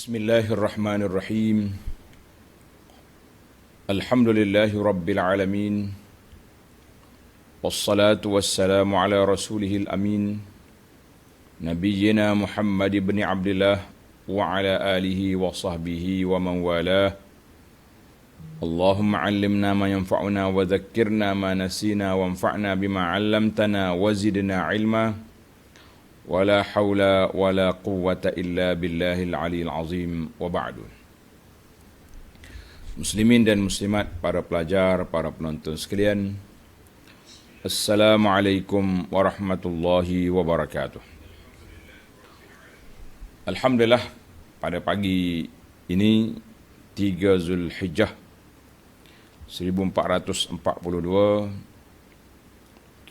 Bismillahirrahmanirrahim. Alhamdulillahi rabbil alamin. Wassalatu wassalamu ala rasulihil amin. Nabiyyina Muhammad ibn Abdullah wa ala alihi wa sahbihi wa man walah. Allahumma 'allimna ma yanfa'una wa dhakkirna ma nasina wanfa'na bima 'allamtana wa zidna 'ilma. Wala haula wala quwwata illa billahil aliyil azim, wa ba'du. Muslimin dan muslimat, para pelajar, para penonton sekalian, Assalamualaikum warahmatullahi wabarakatuh. Alhamdulillah, pada pagi ini 3 Zulhijjah 1442,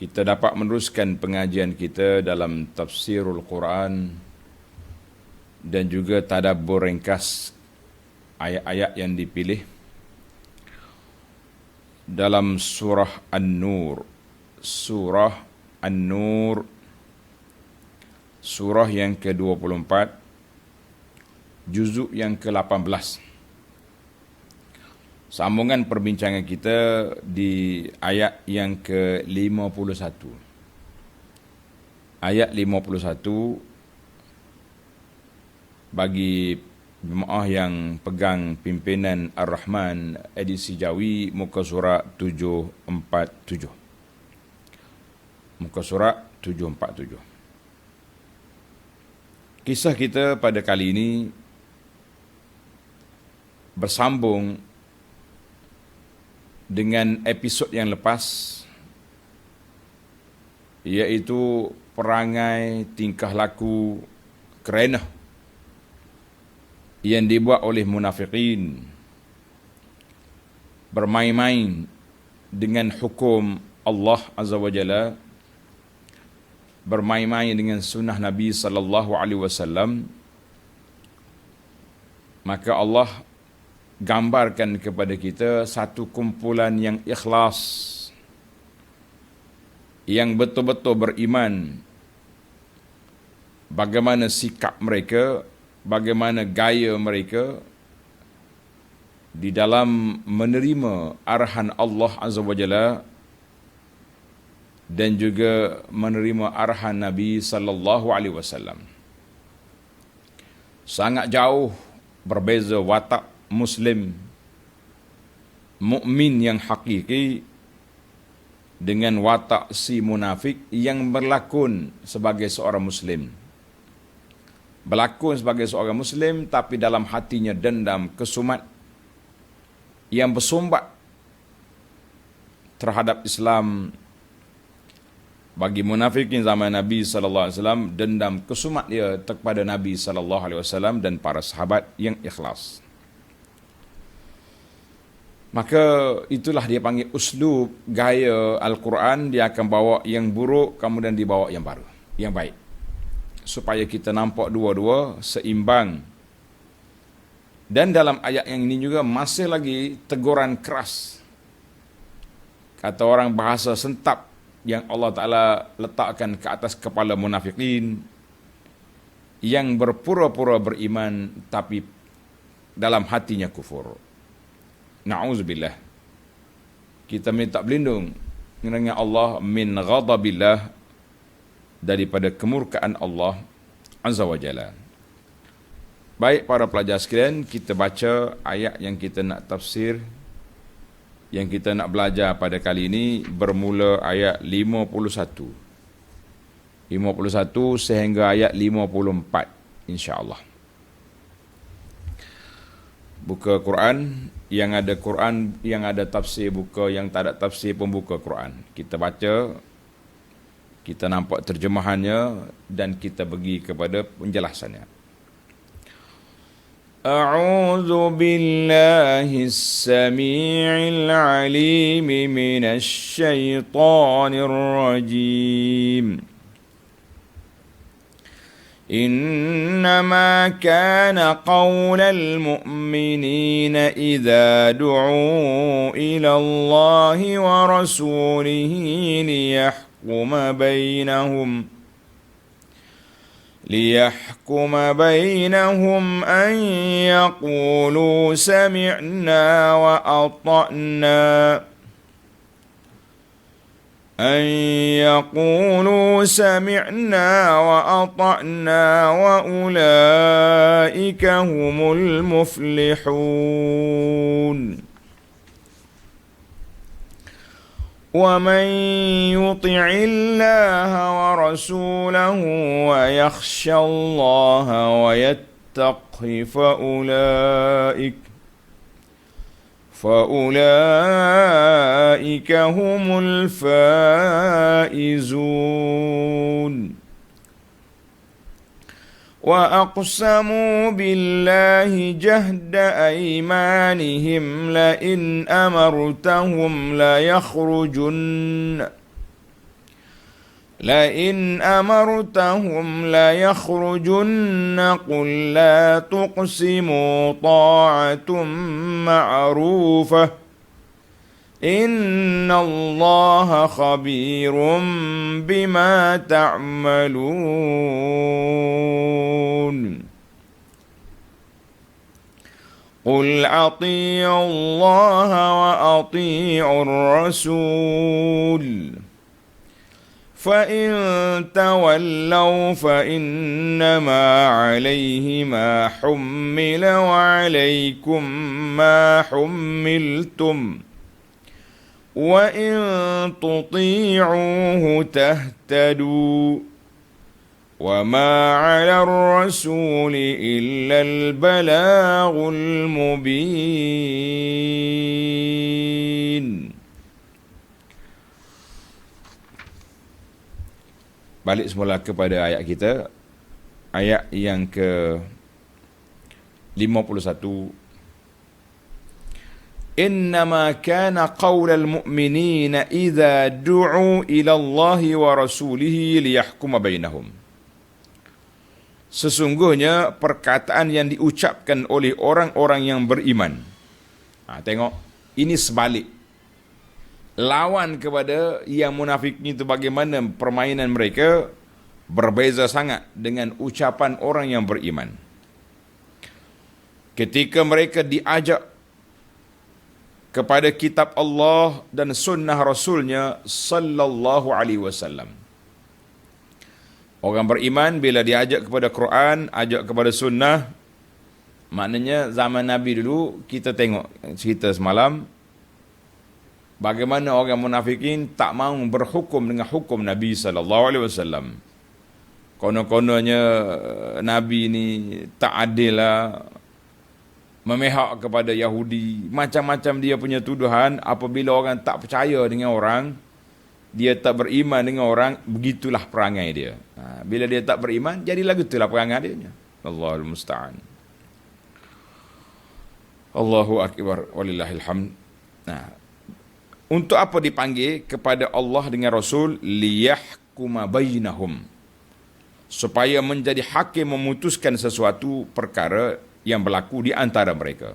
kita dapat meneruskan pengajian kita dalam tafsirul Quran dan juga tadabbur ringkas ayat-ayat yang dipilih dalam surah An-Nur. Surah An-Nur, surah yang ke-24, juzuk yang ke-18. Sambungan perbincangan kita di ayat yang ke-51. Ayat 51, bagi jemaah yang pegang pimpinan Ar-Rahman edisi Jawi, muka surat 747. Muka surat 747. Kisah kita pada kali ini bersambung dengan episod yang lepas, iaitu perangai tingkah laku kerenah yang dibuat oleh munafikin, bermain-main dengan hukum Allah Azza wa Jalla, bermain-main dengan sunnah Nabi sallallahu alaihi wasallam. Maka Allah gambarkan kepada kita satu kumpulan yang ikhlas, yang betul-betul beriman. Bagaimana sikap mereka, bagaimana gaya mereka di dalam menerima arahan Allah Azza wa Jalla dan juga menerima arahan Nabi sallallahu alaihi wasallam. Sangat jauh berbeza watak Muslim mukmin yang hakiki dengan watak si munafik yang berlakon sebagai seorang Muslim. Berlakon sebagai seorang Muslim tapi dalam hatinya dendam, kesumat yang bersumbat terhadap Islam. Bagi munafikin zaman Nabi sallallahu alaihi wasallam, dendam, kesumat dia kepada Nabi sallallahu alaihi wasallam dan para sahabat yang ikhlas. Maka itulah dia panggil uslub, gaya Al-Quran. Dia akan bawa yang buruk, kemudian dibawa yang baru, yang baik, supaya kita nampak dua-dua seimbang. Dan dalam ayat yang ini juga masih lagi teguran keras, kata orang bahasa sentap, yang Allah Ta'ala letakkan ke atas kepala munafikin yang berpura-pura beriman tapi dalam hatinya kufur. Na'udzubillah. Kita minta berlindung dengan Allah min ghadabillah, daripada kemurkaan Allah Azza wa Jalla. Baik para pelajar sekalian, kita baca ayat yang kita nak tafsir, yang kita nak belajar pada kali ini, bermula ayat 51 sehingga ayat 54, insya-Allah. Buka Quran, yang ada Quran, yang ada tafsir buka, yang tak ada tafsir pun buka Quran. Kita baca, kita nampak terjemahannya dan kita pergi kepada penjelasannya. A'udzu billahis samii'il 'aliim minasy syaithaanir rajiim. إنما كان قول المؤمنين إذا دعوا إلى الله ورسوله ليحكم بينهم ليحكم بينهم أن يقولوا سمعنا وأطعنا وأولئك هم المفلحون ومن يطع الله ورسوله ويخشى الله ويتقه فأولئك هم الفائزون وأقسموا بالله جهد أيمانهم لئن أمرتهم ليخرجن قل لا تقسموا طاعة معروفة إن الله خبير بما تعملون قل أطيعوا الله وأطيعوا الرسول فإن تولوا فإنما عليه ما حمل وعليكم ما حملتم وإن تطيعوه تهتدوا وما على الرسول إلا البلاغ المبين. Balik semula kepada ayat kita, ayat yang ke-51. Innama kana qawlal mu'minina idza du'u ila Allahi wa rasulihi liyahkuma bainahum. Sesungguhnya perkataan yang diucapkan oleh orang-orang yang beriman. Tengok, ini sebalik. Lawan kepada yang munafik itu, bagaimana permainan mereka berbeza sangat dengan ucapan orang yang beriman. Ketika mereka diajak kepada kitab Allah dan sunnah Rasulnya sallallahu alaihi wasallam. Orang beriman bila diajak kepada Quran, ajak kepada sunnah, maknanya zaman Nabi dulu, kita tengok cerita semalam, bagaimana orang munafikin tak mahu berhukum dengan hukum Nabi sallallahu alaihi wasallam. Kono-kononnya Nabi ni tak adil lah, memihak kepada Yahudi, macam-macam dia punya tuduhan. Apabila orang tak percaya dengan orang, dia tak beriman dengan orang, begitulah perangai dia. Bila dia tak beriman, jadilah gitulah perangai dia. Allahul musta'an. Allahu akbar walillahil hamd. Untuk apa dipanggil kepada Allah dengan Rasul? Liyahkuma bainahum, supaya menjadi hakim, memutuskan sesuatu perkara yang berlaku di antara mereka.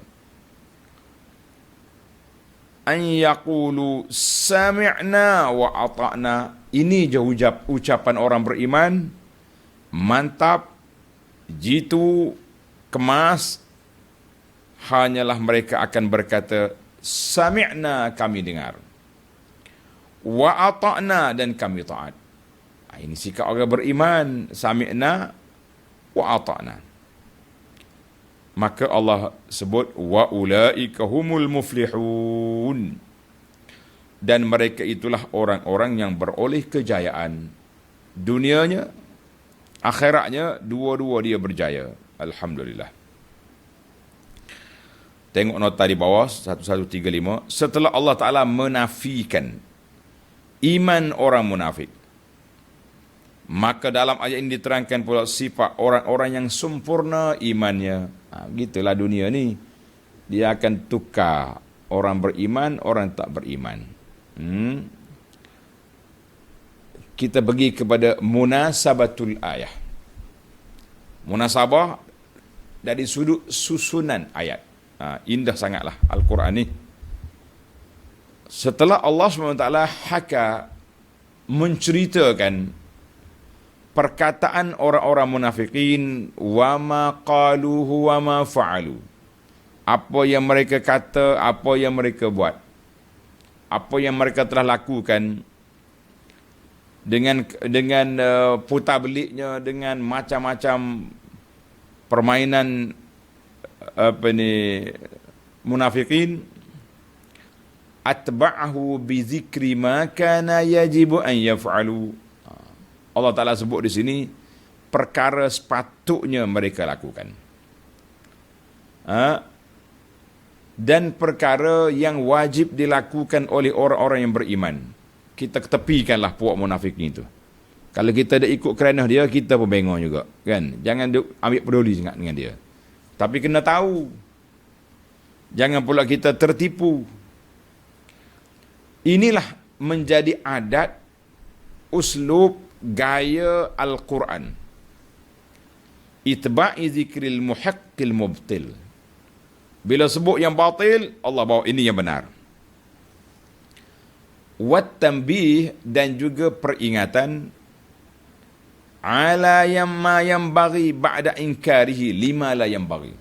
An yaqulu sami'na wa ata'na. Ini je ucapan orang beriman. Mantap, jitu, kemas. Hanyalah mereka akan berkata, sami'na, kami dengar, wa ata'na, dan kami taat. Ini sikap orang beriman, sami'na wa ata'na. Maka Allah sebut wa ulaika humul muflihun, dan mereka itulah orang-orang yang beroleh kejayaan dunianya, akhiratnya, dua-dua dia berjaya. Alhamdulillah. Tengok nota di bawah 1135. Setelah Allah Ta'ala menafikan iman orang munafik, maka dalam ayat ini diterangkan pula sifat orang-orang yang sempurna imannya. Gitulah dunia ni, dia akan tukar orang beriman, orang tak beriman. Kita pergi kepada munasabatul ayah. Munasabah dari sudut susunan ayat. Indah sangatlah Al-Quran ni. Setelah Allah SWT haka, menceritakan perkataan orang-orang munafikin, wa ma qaluhu wa ma fa'alu. Apa yang mereka kata, apa yang mereka buat, apa yang mereka telah lakukan dengan putar beliknya, dengan macam-macam permainan munafikin, atba'ahu bi zikri ma kana yajibu an yaf'alu. Allah Ta'ala sebut di sini perkara sepatutnya mereka lakukan. Dan perkara yang wajib dilakukan oleh orang-orang yang beriman. Kita ketepikanlah puak munafik itu. Kalau kita dah ikut kerana dia, kita pun bengong juga, kan? Jangan ambil peduli sangat dengan dia. Tapi kena tahu. Jangan pula kita tertipu. Inilah menjadi adat, uslub, gaya Al-Quran. Itba'i zikril muhaqqil mubtil. Bila sebut yang batil, Allah bawa ini yang benar. Wat tanbih, dan juga peringatan ala yamma yanbaghi ba'da inkarihi lima la yanbaghi.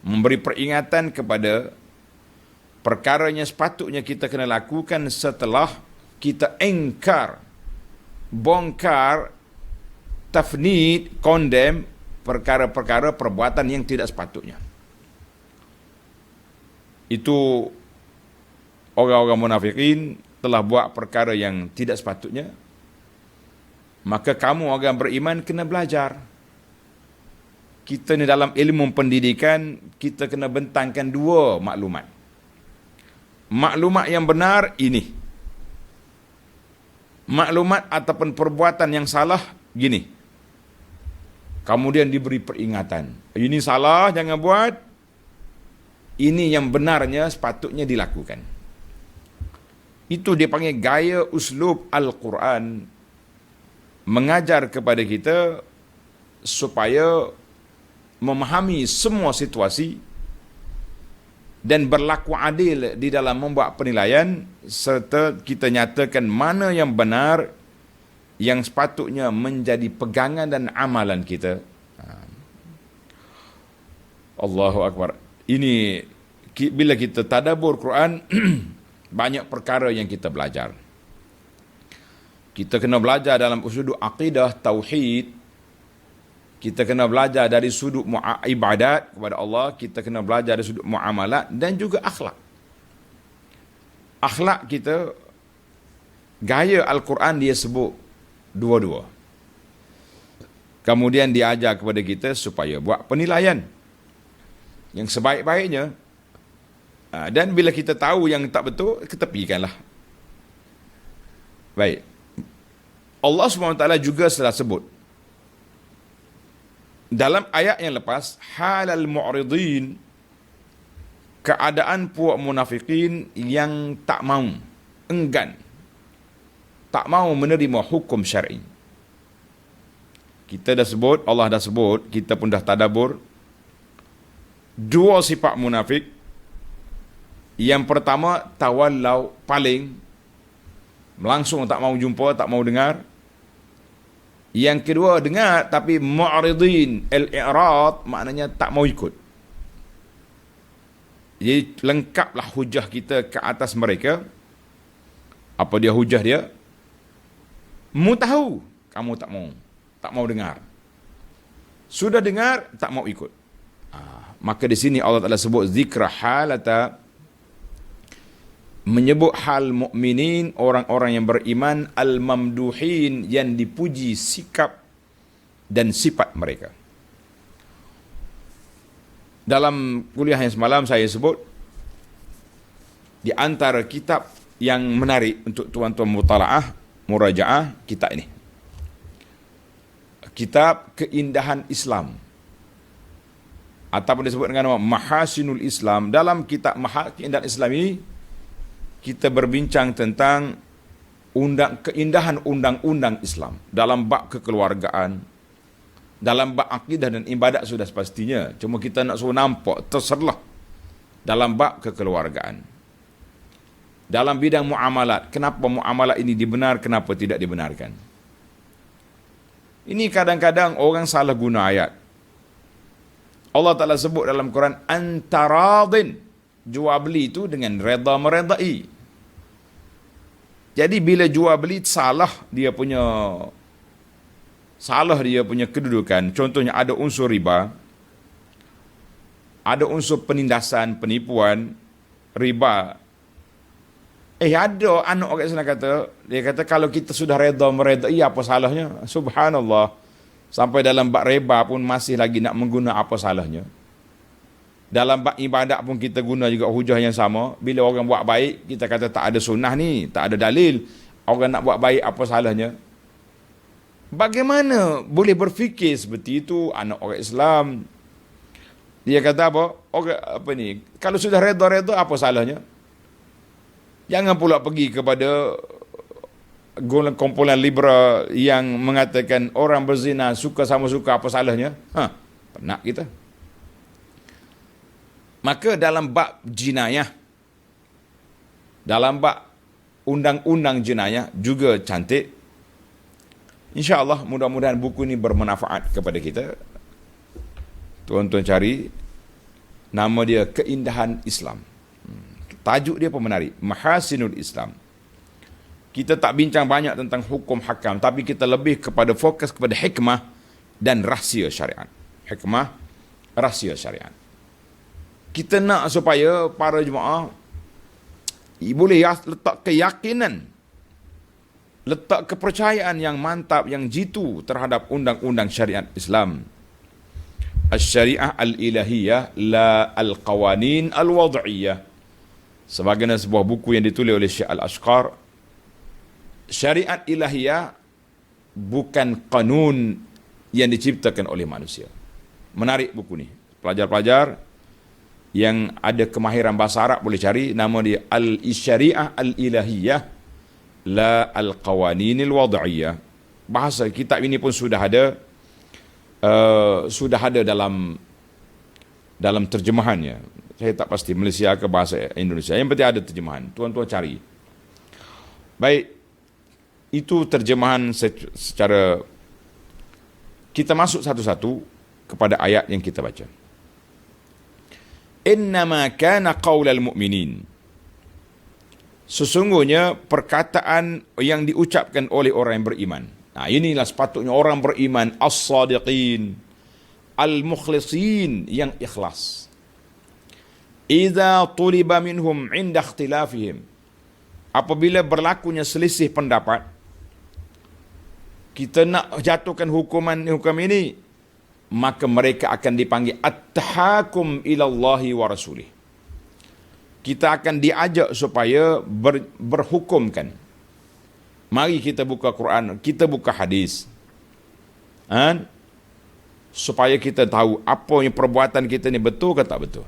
Memberi peringatan kepada perkaranya sepatutnya kita kena lakukan setelah kita engkar, bongkar, tafnid, condemn perkara-perkara perbuatan yang tidak sepatutnya. Itu orang-orang munafikin telah buat perkara yang tidak sepatutnya. Maka kamu orang beriman kena belajar. Kita ni dalam ilmu pendidikan, kita kena bentangkan dua maklumat. Maklumat yang benar ini. Maklumat ataupun perbuatan yang salah gini. Kemudian diberi peringatan. Ini salah, jangan buat. Ini yang benarnya sepatutnya dilakukan. Itu dipanggil gaya uslub Al-Quran. Mengajar kepada kita supaya memahami semua situasi dan berlaku adil di dalam membuat penilaian, serta kita nyatakan mana yang benar, yang sepatutnya menjadi pegangan dan amalan kita. Allahu Akbar. Ini bila kita tadabbur Quran, banyak perkara yang kita belajar. Kita kena belajar dalam sudut akidah, tauhid. Kita kena belajar dari sudut ibadat kepada Allah. Kita kena belajar dari sudut muamalat dan juga akhlak. Akhlak kita, gaya Al-Quran dia sebut dua-dua. Kemudian dia ajar kepada kita supaya buat penilaian yang sebaik-baiknya. Dan bila kita tahu yang tak betul, ketepikanlah. Baik. Allah SWT juga telah sebut dalam ayat yang lepas, halal mu'ridin, keadaan puak munafikin yang tak mau, enggan, tak mau menerima hukum syar'i. Kita dah sebut, Allah dah sebut, kita pun dah tadabbur dua sifat munafik. Yang pertama, tawallau, paling, langsung tak mau jumpa, tak mau dengar. Yang kedua, dengar tapi mu'ridin, al-i'rad maknanya tak mau ikut. Jadi lengkaplah hujah kita ke atas mereka. Apa dia hujah dia? Mu tahu, kamu tak mau dengar. Sudah dengar, tak mau ikut. Maka di sini Allah Taala sebut zikra halata, menyebut hal mukminin, orang-orang yang beriman, al-mamduhin, yang dipuji sikap dan sifat mereka. Dalam kuliah yang semalam saya sebut, di antara kitab yang menarik untuk tuan-tuan mutalaah, murajaah, kitab ini. Kitab Keindahan Islam. Ataupun disebut dengan nama Mahasinul Islam. Dalam kitab Keindahan Islam ini, kita berbincang tentang keindahan undang-undang Islam dalam bab kekeluargaan, dalam bab akidah dan ibadat sudah pastinya. Cuma kita nak suruh nampak terserlah dalam bab kekeluargaan. Dalam bidang muamalat, kenapa muamalat ini dibenar, kenapa tidak dibenarkan. Ini kadang-kadang orang salah guna ayat. Allah Ta'ala sebut dalam Quran, antaradin. Jual beli itu dengan reda meredai. Jadi bila jual beli salah dia punya kedudukan. Contohnya ada unsur riba, ada unsur penindasan, penipuan, riba. Ada anak orang sana dia kata kalau kita sudah reda meredai apa salahnya? Subhanallah. Sampai dalam bab riba pun masih lagi nak mengguna apa salahnya? Dalam bab ibadat pun kita guna juga hujah yang sama. Bila orang buat baik, kita kata tak ada sunnah ni, tak ada dalil. Orang nak buat baik apa salahnya? Bagaimana boleh berfikir seperti itu anak orang Islam? Dia kata apa? Kalau sudah reda-reda apa salahnya? Jangan pula pergi kepada kumpulan liberal yang mengatakan orang berzina suka sama suka apa salahnya? Penat kita. Maka dalam bab jinayah, dalam bab undang-undang jenayah juga cantik. InsyaAllah mudah-mudahan buku ini bermanfaat kepada kita. Tuan-tuan cari, nama dia Keindahan Islam. Tajuk dia pun menarik, Mahasinul Islam. Kita tak bincang banyak tentang hukum hakam, tapi kita lebih kepada fokus kepada hikmah dan rahsia syariat. Hikmah, rahsia syariat. Kita nak supaya para jemaah boleh letak keyakinan, letak kepercayaan yang mantap, yang jitu terhadap undang-undang syariat Islam. Al-Syariah Al-Ilahiyah la Al-Qawanin Al-Wad'iyah. Sebagaimana sebuah buku yang ditulis oleh Syekh Al-Ashqar, syariat ilahiyah bukan kanun yang diciptakan oleh manusia. Menarik buku ni. Pelajar-pelajar yang ada kemahiran bahasa Arab boleh cari, nama dia Al-Syariah Al-Ilahiyah la Al-Qawaninil Wad'iyah. Bahasa kitab ini pun sudah ada dalam terjemahannya. Saya tak pasti Malaysia ke bahasa Indonesia. Yang penting ada terjemahan. Tuan-tuan cari. Baik, itu terjemahan secara. Kita masuk satu-satu kepada ayat yang kita baca. Innama kana qaulal mu'minin. Sesungguhnya perkataan yang diucapkan oleh orang yang beriman. Nah, inilah sepatutnya orang beriman, as-sadiqin, al-mukhlisin, yang ikhlas. Idza tuliba minhum inda ikhtilafihim. Apabila berlakunya selisih pendapat, kita nak jatuhkan hukum ini, maka mereka akan dipanggil at-tahakum ilallahi wa rasulih. Kita akan diajak supaya berhukumkan. Mari kita buka Quran, kita buka hadis. Supaya kita tahu apa yang perbuatan kita ni betul ke tak betul.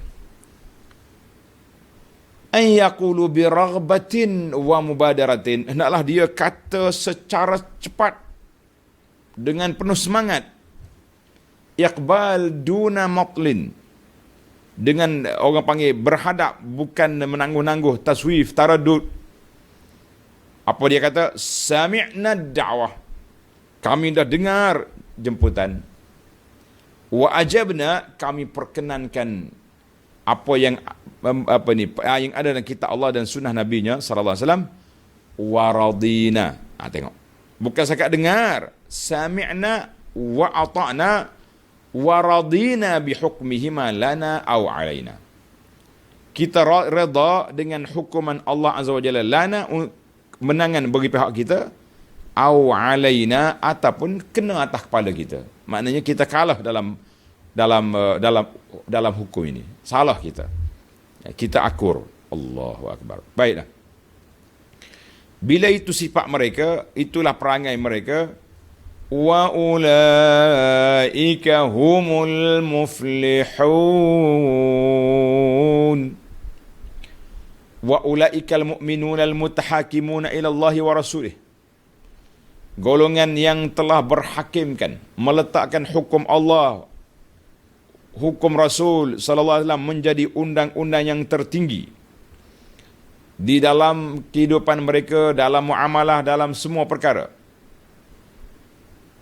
An yaqulu bi raghbatin wa mubadaratin. Hendaklah dia kata secara cepat dengan penuh semangat. Iqbal duna matlin. Dengan orang panggil berhadap, bukan menangguh-nangguh, taswif, taradud. Apa dia kata? Sami'na da'wah. Kami dah dengar jemputan. Wa ajabna, kami perkenankan apa yang ada dalam kitab Allah dan sunnah Nabi-Nya sallallahu alaihi wasallam. Wa radina. Tengok. Bukan sekat dengar. Sami'na wa ata'na wa radina bi hukmihima lana aw alaina. Kita redha dengan hukuman Allah Azza wa Jalla, lana, menangan bagi pihak kita, aw alaina, ataupun kena atas kepala kita. Maknanya kita kalah dalam hukum ini. Salah kita. Kita akur. Allahu akbar. Baiklah. Bila itu sifat mereka, itulah perangai mereka. Wa ulaika humul muflihun. Wa ulaikal mu'minuna al-mutahakimuna ila Allah wa rasulih. Golongan yang telah berhakimkan, meletakkan hukum Allah, hukum Rasul sallallahu alaihi wasallam menjadi undang-undang yang tertinggi di dalam kehidupan mereka, dalam muamalah, dalam semua perkara.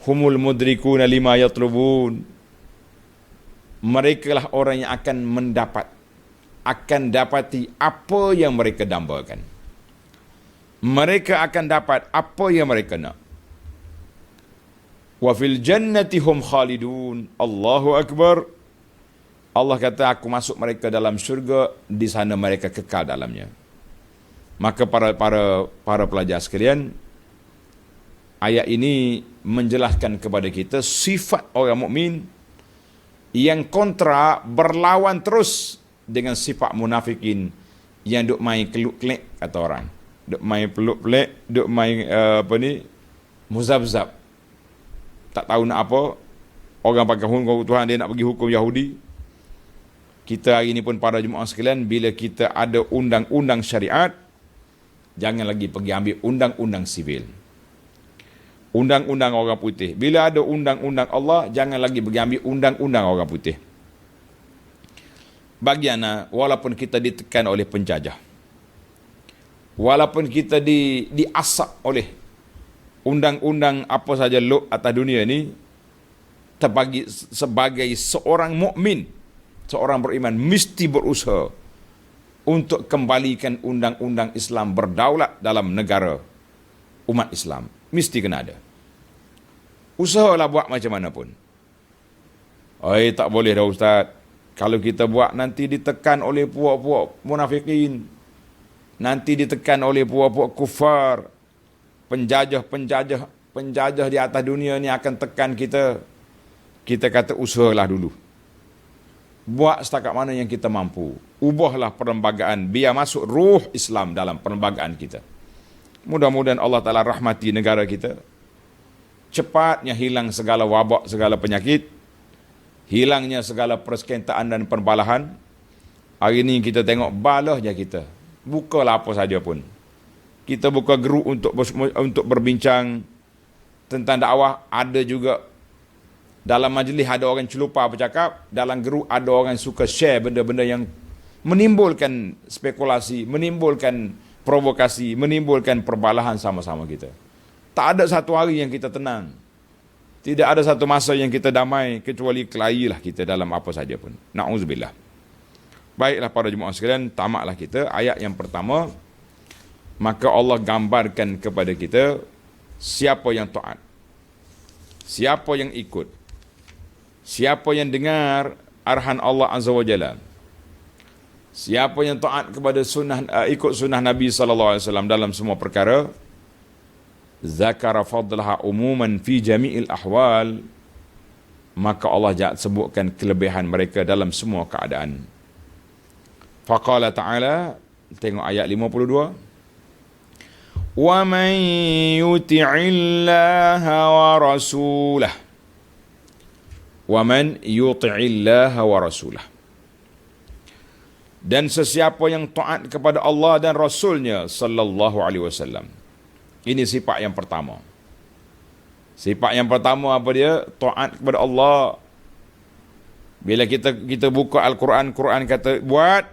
humul mudrikuna lima yatlubun. Mereka lah orang yang akan dapati apa yang mereka dambakan. Mereka akan dapat apa yang mereka nak. Wa fil jannati hum khalidun. Allahu akbar. Allah kata, aku masuk mereka dalam syurga, di sana mereka kekal dalamnya. Maka para pelajar sekalian, ayat ini menjelaskan kepada kita sifat orang mukmin yang kontra, berlawan terus dengan sifat munafikin yang duk main keluk-kelek kata orang. Duk main peluk-peluk, duk main muzab-zab. Tak tahu nak apa. Orang pakai hukum Tuhan, dia nak pergi hukum Yahudi. Kita hari ini pun para jemaah sekalian, bila kita ada undang-undang syariat, jangan lagi pergi ambil undang-undang sivil. Undang-undang orang putih. Bila ada undang-undang Allah, jangan lagi pergi ambil undang-undang orang putih. Bagiana, walaupun kita ditekan oleh penjajah, walaupun kita diasak oleh undang-undang apa saja atas dunia ni, terbagi sebagai seorang mukmin, seorang beriman mesti berusaha untuk kembalikan undang-undang Islam berdaulat dalam negara umat Islam. Mesti kena ada. Usahalah buat macam mana pun. Tak boleh dah Ustaz. Kalau kita buat nanti ditekan oleh puak-puak munafikin. Nanti ditekan oleh puak-puak kufar. Penjajah di atas dunia ni akan tekan kita. Kita kata usahalah dulu. Buat setakat mana yang kita mampu. Ubahlah perlembagaan, biar masuk ruh Islam dalam perlembagaan kita. Mudah-mudahan Allah Ta'ala rahmati negara kita. Cepatnya hilang segala wabak, segala penyakit. Hilangnya segala persengketaan dan perbalahan. Hari ini kita tengok balah je kita. Bukalah apa saja pun. Kita buka grup untuk berbincang tentang dakwah. Ada juga dalam majlis ada orang celupa bercakap. Dalam grup ada orang suka share benda-benda yang menimbulkan spekulasi, menimbulkan provokasi, menimbulkan perbalahan sama-sama kita. Tak ada satu hari yang kita tenang. Tidak ada satu masa yang kita damai, kecuali kelahilah kita dalam apa saja pun. Na'udzubillah. Baiklah para jemaah sekalian, tamaklah kita ayat yang pertama. Maka Allah gambarkan kepada kita siapa yang taat, siapa yang ikut, siapa yang dengar arahan Allah Azza wa Jalla, siapa yang taat kepada ikut sunnah Nabi SAW dalam semua perkara. Zakara fadlaha umuman fi jami'il ahwal. Maka Allah sebutkan kelebihan mereka dalam semua keadaan. Faqala ta'ala, tengok ayat 52. Wa man yuti'illaha wa rasulah. Wa man yuti'illaha wa rasulah. Dan sesiapa yang taat kepada Allah dan Rasulnya sallallahu alaihi wasallam. Ini sifat yang pertama. Sifat yang pertama apa dia? Taat kepada Allah. Bila kita buka Al-Quran, Quran kata buat,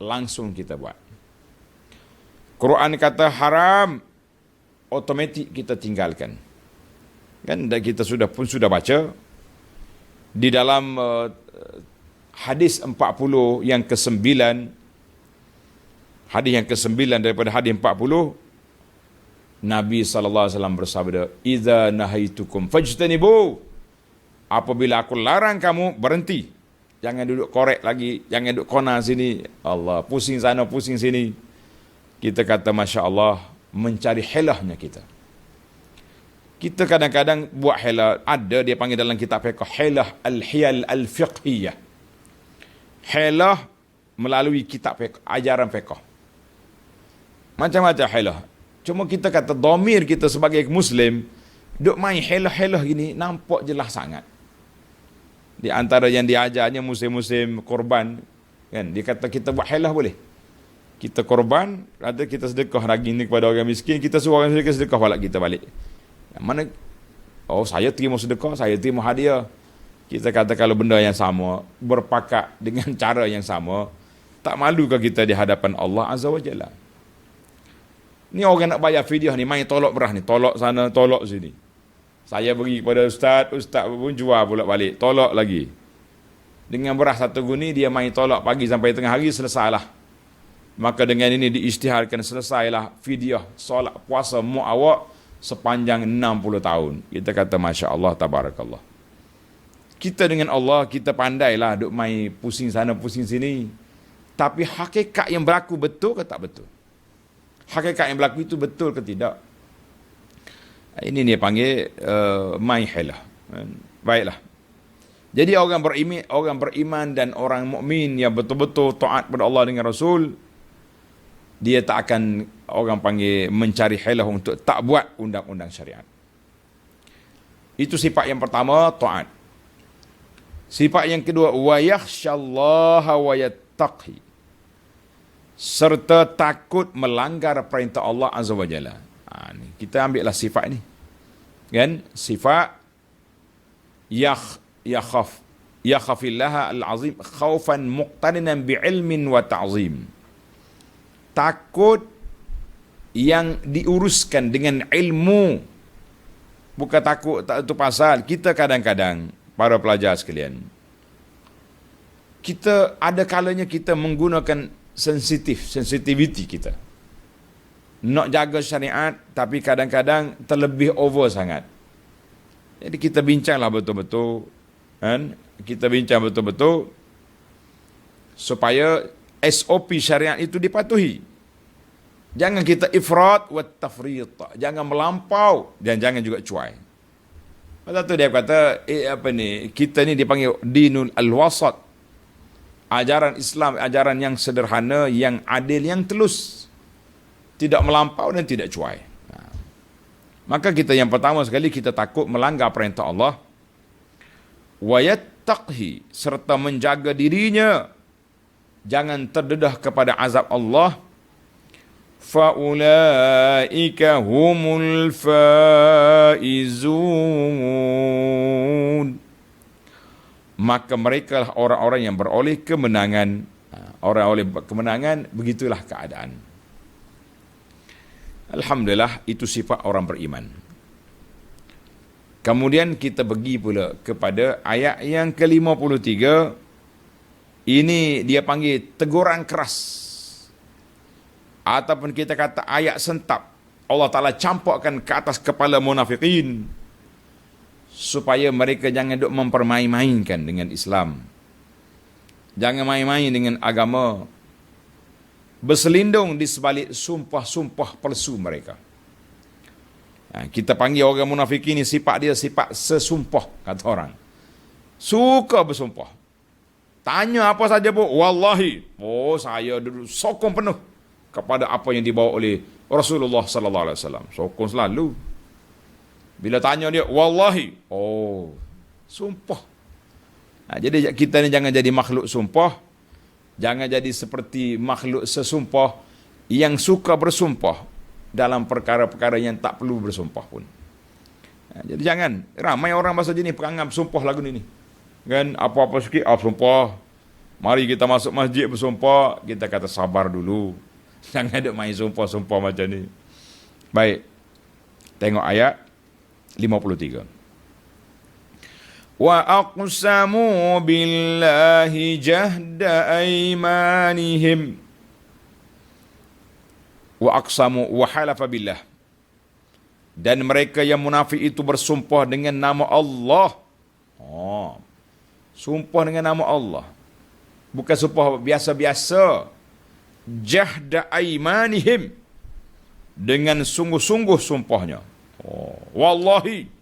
langsung kita buat. Quran kata haram, automatik kita tinggalkan. Kan kita sudah baca di dalam hadis 40 yang ke-9, hadis yang ke-9 daripada hadis 40, Nabi SAW bersabda, "Idza nahaitukum fajtanibu." Apabila aku larang kamu, berhenti. Jangan duduk korek lagi, jangan duduk kona sini. Allah, pusing sana, pusing sini. Kita kata Masya Allah, mencari helahnya kita. Kita kadang-kadang buat helah, ada dia panggil dalam kitab fiqh, helah al-hiyal al-fiqhiyah. Helah melalui kitab fiqh, ajaran fiqh. Macam-macam helah. Cuma kita kata dhamir kita sebagai Muslim, duk main helah-helah gini, nampak jelas sangat. Di antara yang diajarnya musim-musim korban, kan? Dia kata kita buat helah boleh. Kita korban, ada kita sedekah lagi ni kepada orang miskin, kita suruh orang miskin sedekah balik kita balik. Yang mana, saya terima sedekah, saya terima hadiah. Kita kata kalau benda yang sama, berpakat dengan cara yang sama, tak malukah kita di hadapan Allah Azza wa Jalla? Ni orang nak bayar fidyah ni, main tolak berah ni, tolak sana, tolak sini. Saya beri kepada ustaz pun jual pula balik, tolak lagi. Dengan beras satu guni, dia main tolak pagi sampai tengah hari, selesailah. Maka dengan ini diisytiharkan, selesailah fidyah, solat, puasa, mu'awak sepanjang 60 tahun. Kita kata Masya Allah, Tabarakallah. Kita dengan Allah, kita pandailah duk main pusing sana, pusing sini. Tapi hakikat yang berlaku betul ke tak betul? Hakikat yang berlaku itu betul ke tidak? Ini dia panggil main hilah. Baiklah. Jadi orang beriman dan orang mukmin yang betul-betul taat kepada Allah dengan Rasul, dia tak akan orang panggil mencari hilah untuk tak buat undang-undang syariat. Itu sifat yang pertama, taat. Sifat yang kedua, wa yakhsyallaha wa yattaqi. Serta takut melanggar perintah Allah Azza wa Jalla. Kita ambillah sifat ini. Kan? Sifat yakhafillaha al-azim khaufan muqtarinan bi'ilmin wa ta'zim. Takut yang diuruskan dengan ilmu. Bukan takut tak itu pasal. Kita kadang-kadang, para pelajar sekalian, kita ada kalanya kita menggunakan sensitivity kita. Nak jaga syariat, tapi kadang-kadang terlebih over sangat. Jadi kita bincanglah betul-betul, kan? Kita bincang betul-betul supaya SOP syariat itu dipatuhi. Jangan kita ifrat wa tafrit, jangan melampau dan jangan juga cuai. Pasal tu dia kata kita ni dipanggil dinul al-wasat. Ajaran Islam, ajaran yang sederhana, yang adil, yang telus. Tidak melampau dan tidak cuai. Maka kita yang pertama sekali, kita takut melanggar perintah Allah. Wa yattaqhi, serta menjaga dirinya jangan terdedah kepada azab Allah. Faulaika humul faizun, maka mereka lah orang-orang yang beroleh kemenangan. Orang oleh kemenangan, begitulah keadaan. Alhamdulillah, itu sifat orang beriman. Kemudian kita pergi pula kepada ayat yang ke-53. Ini dia panggil teguran keras, ataupun kita kata ayat sentap. Allah Ta'ala campakkan ke atas kepala munafikin supaya mereka jangan duk mempermain-mainkan dengan Islam. Jangan main-main dengan agama. Berselindung di sebalik sumpah-sumpah palsu mereka. Kita panggil orang munafik ini, sifat dia sifat sesumpah, kata orang. Suka bersumpah. Tanya apa saja pun, wallahi, saya dulu sokong penuh kepada apa yang dibawa oleh Rasulullah sallallahu alaihi wasallam. Sokong selalu. Bila tanya dia, wallahi, sumpah. Jadi kita ni jangan jadi makhluk sumpah. Jangan jadi seperti makhluk sesumpah yang suka bersumpah dalam perkara-perkara yang tak perlu bersumpah pun. Jadi jangan. Ramai orang bahasa jenis perangai bersumpah lagu ni. Kan apa-apa sikit, sumpah. Mari kita masuk masjid bersumpah. Kita kata sabar dulu. Jangan ada main sumpah-sumpah macam ni. Baik. Tengok ayat 53. Wa aqsamu billahi jahda aymanihim. Wa aqsamu wa halafa billah. Dan mereka yang munafik itu bersumpah dengan nama Allah. Sumpah dengan nama Allah. Bukan sumpah biasa-biasa. Jahda aymanihim. Dengan sungguh-sungguh sumpahnya. Wallahi.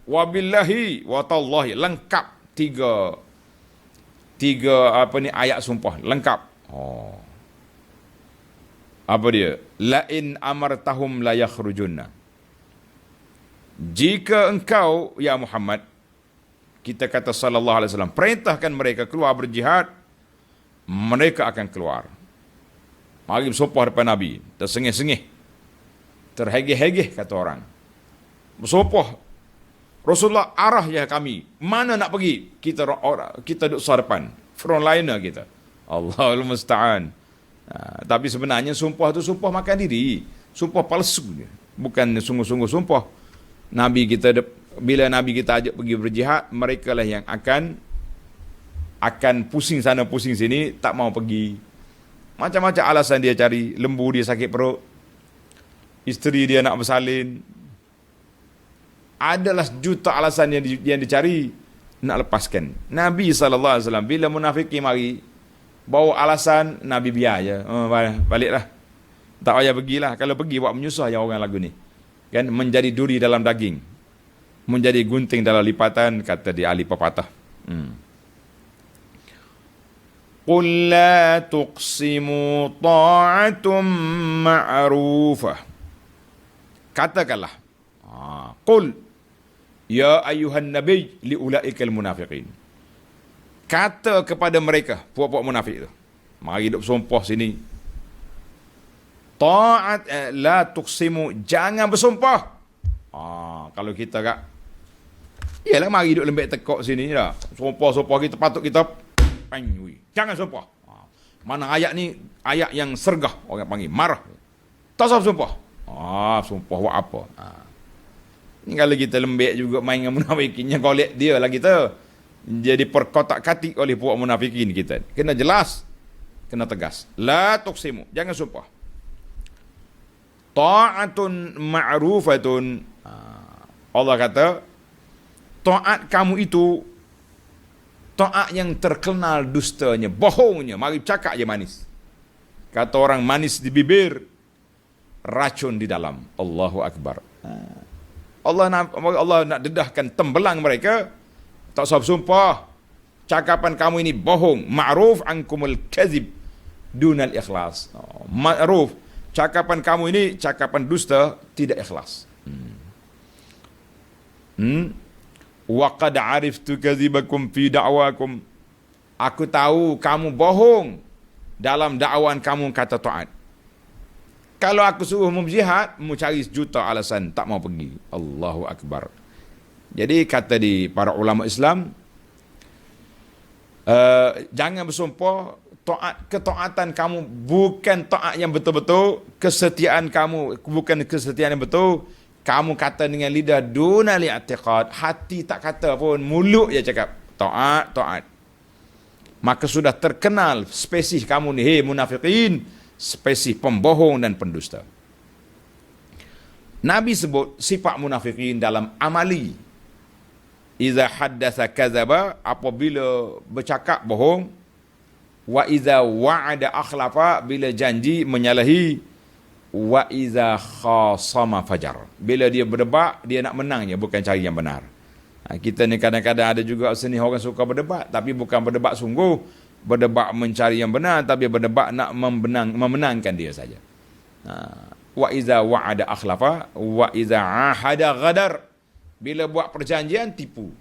Wabillahi wa tallahi, lengkap tiga ayat sumpah lengkap. Apa dia? La in amartahum la yakhrujunna. Jika engkau ya Muhammad, kita kata sallallahu alaihi wasallam, perintahkan mereka keluar berjihad, mereka akan keluar. Mari bersumpah depan Nabi, tersengih-sengih, terhegeh-hegeh kata orang. Bersumpah, Rasulullah arah ya kami, mana nak pergi? Kita duduk depan, frontliner kita. Allahul musta'an. Tapi sebenarnya sumpah tu sumpah makan diri, sumpah palsu, bukan sungguh-sungguh sumpah. Nabi kita, bila Nabi kita ajak pergi berjihad, mereka lah yang akan pusing sana pusing sini, tak mau pergi. Macam-macam alasan dia cari. Lembu dia sakit perut, isteri dia nak bersalin, adalah juta alasan yang dicari nak lepaskan. Nabi SAW bila munafikin mari bawa alasan, Nabi biar je. Baliklah, tak payah pergilah. Kalau pergi buat menyusah yang orang lagu ni kan, menjadi duri dalam daging, menjadi gunting dalam lipatan, kata di ahli pepatah. Qul la tuqsimu ta'atum ma'rufah. Katakanlah, qul ya ayuhan nabi liulaikal munafiqin. Kata kepada mereka, puak-puak munafik tu, mari duk bersumpah sini. Ta'at la tuqsimu, jangan bersumpah. Kalau kita kak, yalah mari duk lembek tekok sini dah. Sumpah-sumpah kita patut kita jangan sumpah. Mana ayat ni ayat yang sergah, orang panggil marah. Tak usah sumpah. Sumpah buat apa? Ni kalau kita lembek juga main dengan munafikinnya, golek dia lah kita. Jadi perkotak-katik oleh puak munafikin kita. Kena jelas, kena tegas. La tuqsimu, jangan sumpah. Ta'atun ma'rufatun. Allah kata, taat kamu itu taat yang terkenal dustanya, bohongnya, mari cakap je manis. Kata orang, manis di bibir, racun di dalam. Allahu Akbar. Allah nak dedahkan tembelang mereka. Tak usah bersumpah. Cakapan kamu ini bohong. Ma'ruf ankumul kazib dunal ikhlas. Ma'ruf, cakapan kamu ini cakapan dusta, tidak ikhlas. Wa qad ariftu kazibakum fi da'wakum. Aku tahu kamu bohong dalam dakwaan kamu kata taat. Kalau aku suruh berjihad, mu cari sejuta alasan tak mau pergi. Allahu Akbar. Jadi kata di para ulama Islam, jangan bersumpah. Ketaatan kamu bukan taat yang betul-betul, kesetiaan kamu bukan kesetiaan yang betul. Kamu kata dengan lidah duna li'atiqad, hati tak kata pun, mulut je cakap taat. Maka sudah terkenal spesif kamu ni, hei munafiqin, spesif pembohong dan pendusta. Nabi sebut sifat munafiqin dalam amali. Iza haddatha kadzaba, apabila bercakap bohong. Wa iza wa'ada akhlafa, bila janji menyalahi. Wa iza khasama fajar, bila dia berdebat, dia nak menang je, bukan cari yang benar. Kita ni kadang-kadang ada juga seni orang suka berdebat, tapi bukan berdebat sungguh, berdebat mencari yang benar, tapi berdebat nak memenangkan dia saja. Wa iza wa'ada akhlafa, wa iza ahada ghadar, bila buat perjanjian tipu.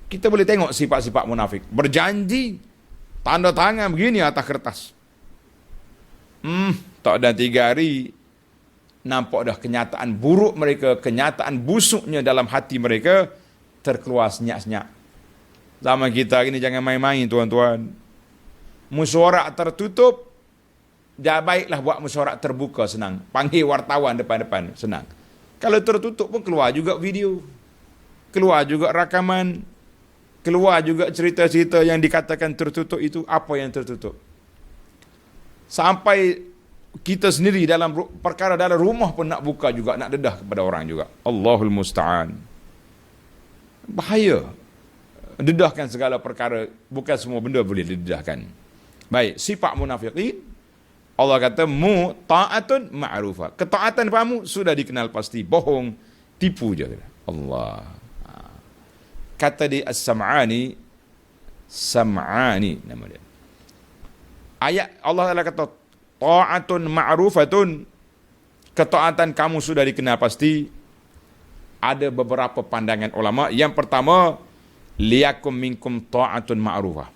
Kita boleh tengok sifat-sifat munafik. Berjanji, tanda tangan begini atas kertas. Tak ada 3 hari, nampak dah kenyataan buruk mereka, kenyataan busuknya dalam hati mereka terkeluar senyap-senyap. Zaman kita ini jangan main-main tuan-tuan. Mesyuarat tertutup, dah baiklah buat mesyuarat terbuka, senang. Panggil wartawan depan-depan, senang. Kalau tertutup pun keluar juga video, keluar juga rakaman, keluar juga cerita-cerita yang dikatakan tertutup itu. Apa yang tertutup? Sampai kita sendiri dalam perkara dalam rumah pun nak buka juga, nak dedah kepada orang juga. Allahul Musta'an. Bahaya. Dedahkan segala perkara, bukan semua benda boleh didedahkan. Baik, sifat munafiqin, Allah kata ta'atun ma'rufah. Ketaatan kamu sudah dikenal pasti, bohong, tipu je. Allah. Kata di As-Sam'ani, Sam'ani nama dia. Ayat Allah Taala kata ta'atun ma'rufatun, ketaatan kamu sudah dikenal pasti. Ada beberapa pandangan ulama. Yang pertama, liyakum minkum ta'atun ma'rufah.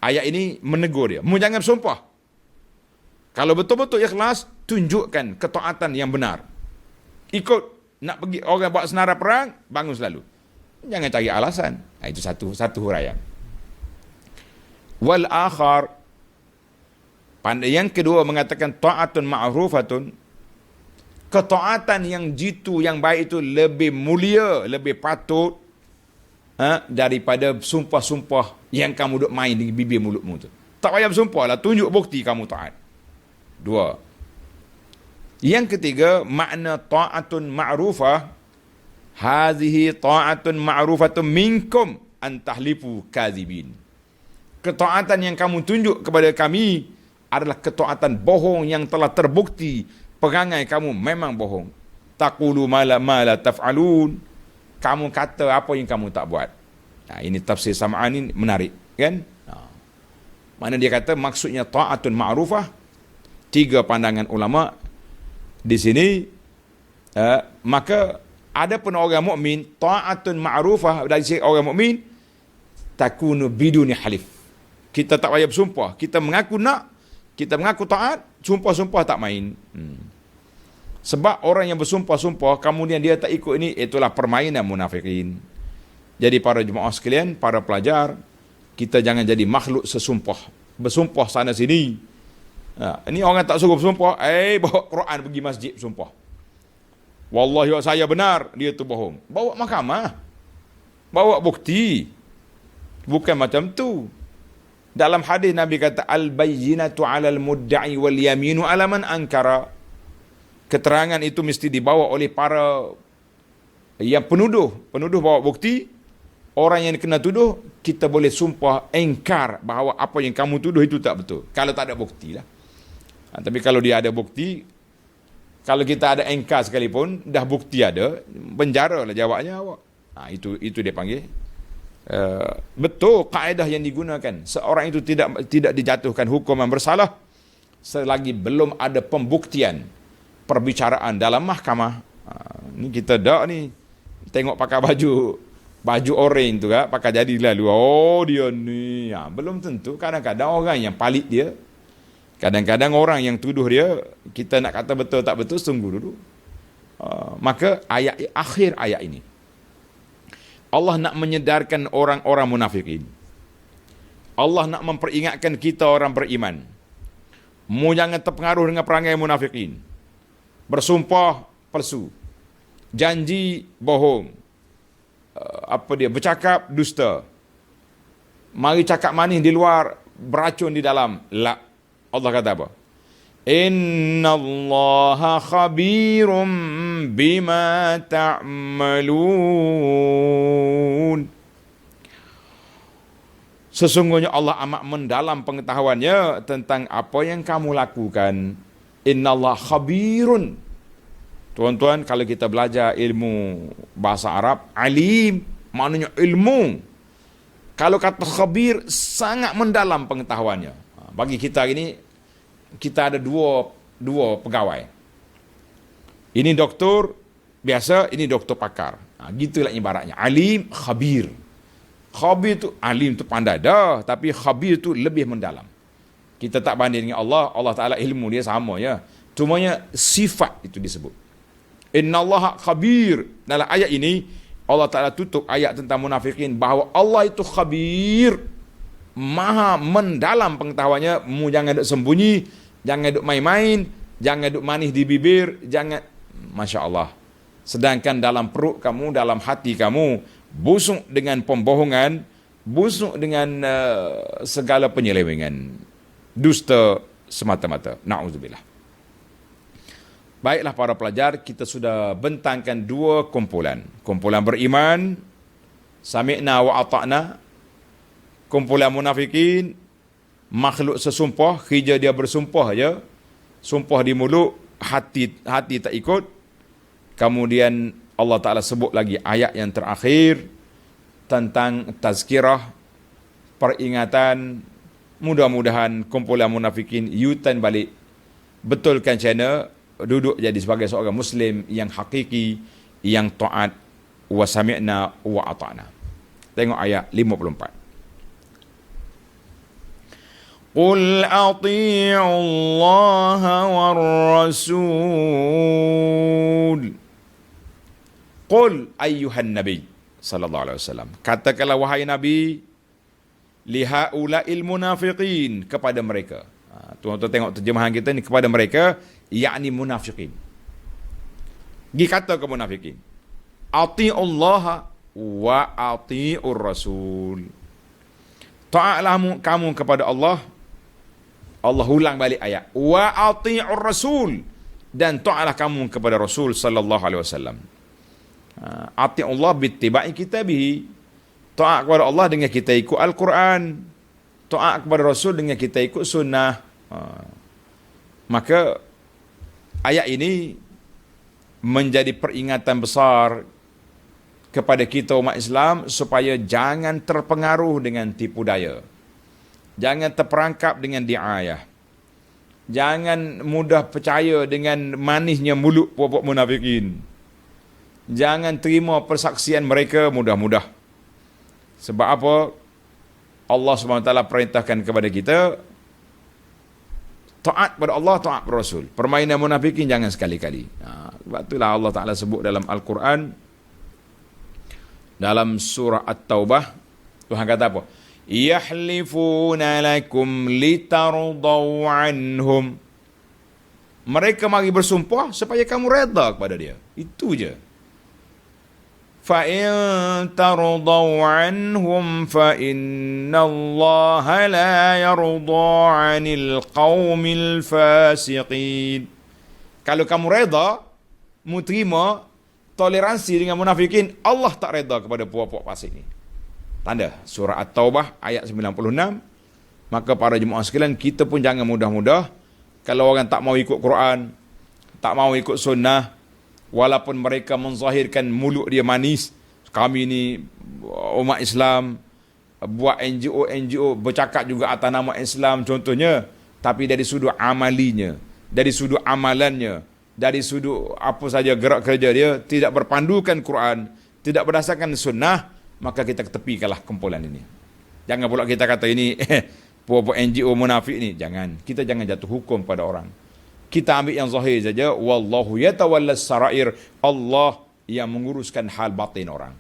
Ayat ini menegur dia, mu jangan bersumpah. Kalau betul-betul ikhlas, tunjukkan ketaatan yang benar. Ikut, nak pergi orang buat senarai perang, bangun selalu. Jangan cari alasan. Itu satu huraian. Wal akhar, yang kedua mengatakan ta'atun ma'rufatun, ketaatan yang jitu, yang baik itu lebih mulia, lebih patut daripada sumpah-sumpah yang kamu duk main di bibir mulutmu tu. Tak payah bersumpah lah, tunjuk bukti kamu taat. Dua. Yang ketiga, makna ta'atun ma'rufah, hazihi ta'atun ma'rufatun minkum an tahlifu kadhibin. Ketaatan yang kamu tunjuk kepada kami adalah ketaatan bohong yang telah terbukti perangai kamu memang bohong. Taqulu ma la taf'alun. Kamu kata apa yang kamu tak buat. Nah, ini tafsir Sam'an ini menarik, kan? Mana dia kata maksudnya ta'atun ma'rufah. Tiga pandangan ulama di sini. Maka ada pun orang mukmin ta'atun ma'rufah dari segi orang mukmin takunu biduni halif. Kita tak payah bersumpah, kita mengaku nak, kita mengaku taat, sumpah-sumpah tak main. Sebab orang yang bersumpah-sumpah kemudian dia tak ikut ini, itulah permainan munafikin. Jadi para jemaah sekalian, para pelajar, kita jangan jadi makhluk sesumpah, bersumpah sana sini. Ini orang tak suruh bersumpah, bawa Quran pergi masjid bersumpah. Wallahi saya benar, dia tu bohong. Bawa mahkamah, bawa bukti. Bukan macam tu. Dalam hadis Nabi kata al-bayyinatu 'alal mudda'i wal yaminu 'ala man ankara. Keterangan itu mesti dibawa oleh para yang penuduh. Penuduh bawa bukti. Orang yang kena tuduh, kita boleh sumpah engkar bahawa apa yang kamu tuduh itu tak betul. Kalau tak ada bukti lah. Tapi kalau dia ada bukti, kalau kita ada engkar sekalipun, dah bukti ada, penjara lah jawabnya awak. Itu dia panggil. Betul kaedah yang digunakan. Seorang itu tidak dijatuhkan hukuman bersalah selagi belum ada pembuktian perbicaraan dalam mahkamah. Ni kita dak ni tengok pakai baju orange tu kan, pakai jadi lalu dia ni. Belum tentu. Kadang-kadang orang yang palit dia, kadang-kadang orang yang tuduh dia, kita nak kata betul tak betul, tunggu dulu. Maka akhir ayat ini Allah nak menyedarkan orang-orang munafikin. Allah nak memperingatkan kita orang beriman. Mu jangan terpengaruh dengan perangai munafikin. Bersumpah palsu, janji bohong, bercakap dusta, mari cakap manis di luar, beracun di dalam. La. Allah kata apa? Innallaha khabirum bima ta'malun. Sesungguhnya Allah amat mendalam pengetahuannya tentang apa yang kamu lakukan. Innallaha khabirun. Tuan-tuan, kalau kita belajar ilmu bahasa Arab, alim maknanya ilmu. Kalau kata khabir, sangat mendalam pengetahuannya. Bagi kita ini, kita ada dua pegawai. Ini doktor biasa, ini doktor pakar. Gitulah ibaratnya. Alim, khabir. Khabir tu, alim tu pandai dah, tapi khabir tu lebih mendalam. Kita tak banding dengan Allah. Allah Ta'ala ilmu dia sama ya. Cumanya sifat itu disebut. Innallaha khabir. Dalam ayat ini, Allah Ta'ala tutup ayat tentang munafikin bahawa Allah itu khabir. Maha mendalam pengetahuannya. Mu jangan duk sembunyi, jangan duk main-main, jangan duk manis di bibir, jangan. Masya Allah. Sedangkan dalam perut kamu, dalam hati kamu, busuk dengan pembohongan, busuk dengan segala penyelewengan, dusta semata-mata. Na'udzubillah. Baiklah para pelajar, kita sudah bentangkan dua kumpulan. Kumpulan beriman, sami'na wa ata'na. Kumpulan munafikin, makhluk sesumpah, kerja dia bersumpah je, sumpah di mulut, hati tak ikut. Kemudian Allah Ta'ala sebut lagi ayat yang terakhir tentang tazkirah, peringatan. Mudah-mudahan kumpulan munafikin U-turn balik, betulkan channel, duduk jadi sebagai seorang Muslim yang hakiki, yang taat. Wa sami'na wa ata'na. Tengok ayat 54. Qul ati'u Allah war Rasul. Qul ayyuhan Nabi sallallahu alaihi wasallam. Katakanlah wahai Nabi, lihaula'il munafiqin, kepada mereka. Tuan-tuan tengok terjemahan kita ni, kepada mereka, yakni munafiqin. Gi kata ke munafikin, ati'ullaha wa ati'ur rasul. Ta'atlah kamu kepada Allah. Allah ulang balik ayat, wa ati'ur rasul, dan ta'atlah kamu kepada Rasul sallallahu alaihi wasallam. Ati'ullah bittiba'i kitabihi. Ta'at kepada Allah dengan kita ikut Al-Quran. Ta'at kepada Rasul dengan kita ikut sunnah. Maka ayat ini menjadi peringatan besar kepada kita umat Islam supaya jangan terpengaruh dengan tipu daya. Jangan terperangkap dengan diayah. Jangan mudah percaya dengan manisnya mulut puak-puak munafikin. Jangan terima persaksian mereka mudah-mudah. Sebab apa? Allah SWT perintahkan kepada kita taat pada Allah, taat pada Rasul. Permainan munafikin jangan sekali-kali. Sebab itulah Allah Ta'ala sebut dalam Al-Quran, dalam surah At-Taubah, Tuhan kata apa? Yahlifuna lakum litardaw anhum. Mereka mari bersumpah supaya kamu reda kepada dia. Itu je. فَإِن تَرْضَوْا عَنْهُمْ فَإِنَّ اللَّهَ لَا يَرْضَى عَنِ الْقَوْمِ الْفَاسِقِينَ. Kalau kamu reda, mu terima toleransi dengan munafikin, Allah tak reda kepada puak-puak fasik ni. Tanda surah At-Taubah ayat 96. Maka para jemaah sekalian, kita pun jangan mudah-mudah. Kalau orang tak mau ikut Quran, tak mau ikut sunnah, walaupun mereka menzahirkan mulut dia manis, kami ni umat Islam, buat NGO bercakap juga atas nama Islam contohnya, tapi dari sudut amalinya, dari sudut amalannya, dari sudut apa saja gerak kerja dia tidak berpandukan Quran, tidak berdasarkan sunnah, maka kita ketepikanlah kumpulan ini. Jangan pula kita kata ini puak-puak NGO munafik ni. Jangan. Kita jangan jatuh hukum pada orang. Kita ambil yang zahir saja. Wallahu yatawallas sarair. Allah yang menguruskan hal batin orang.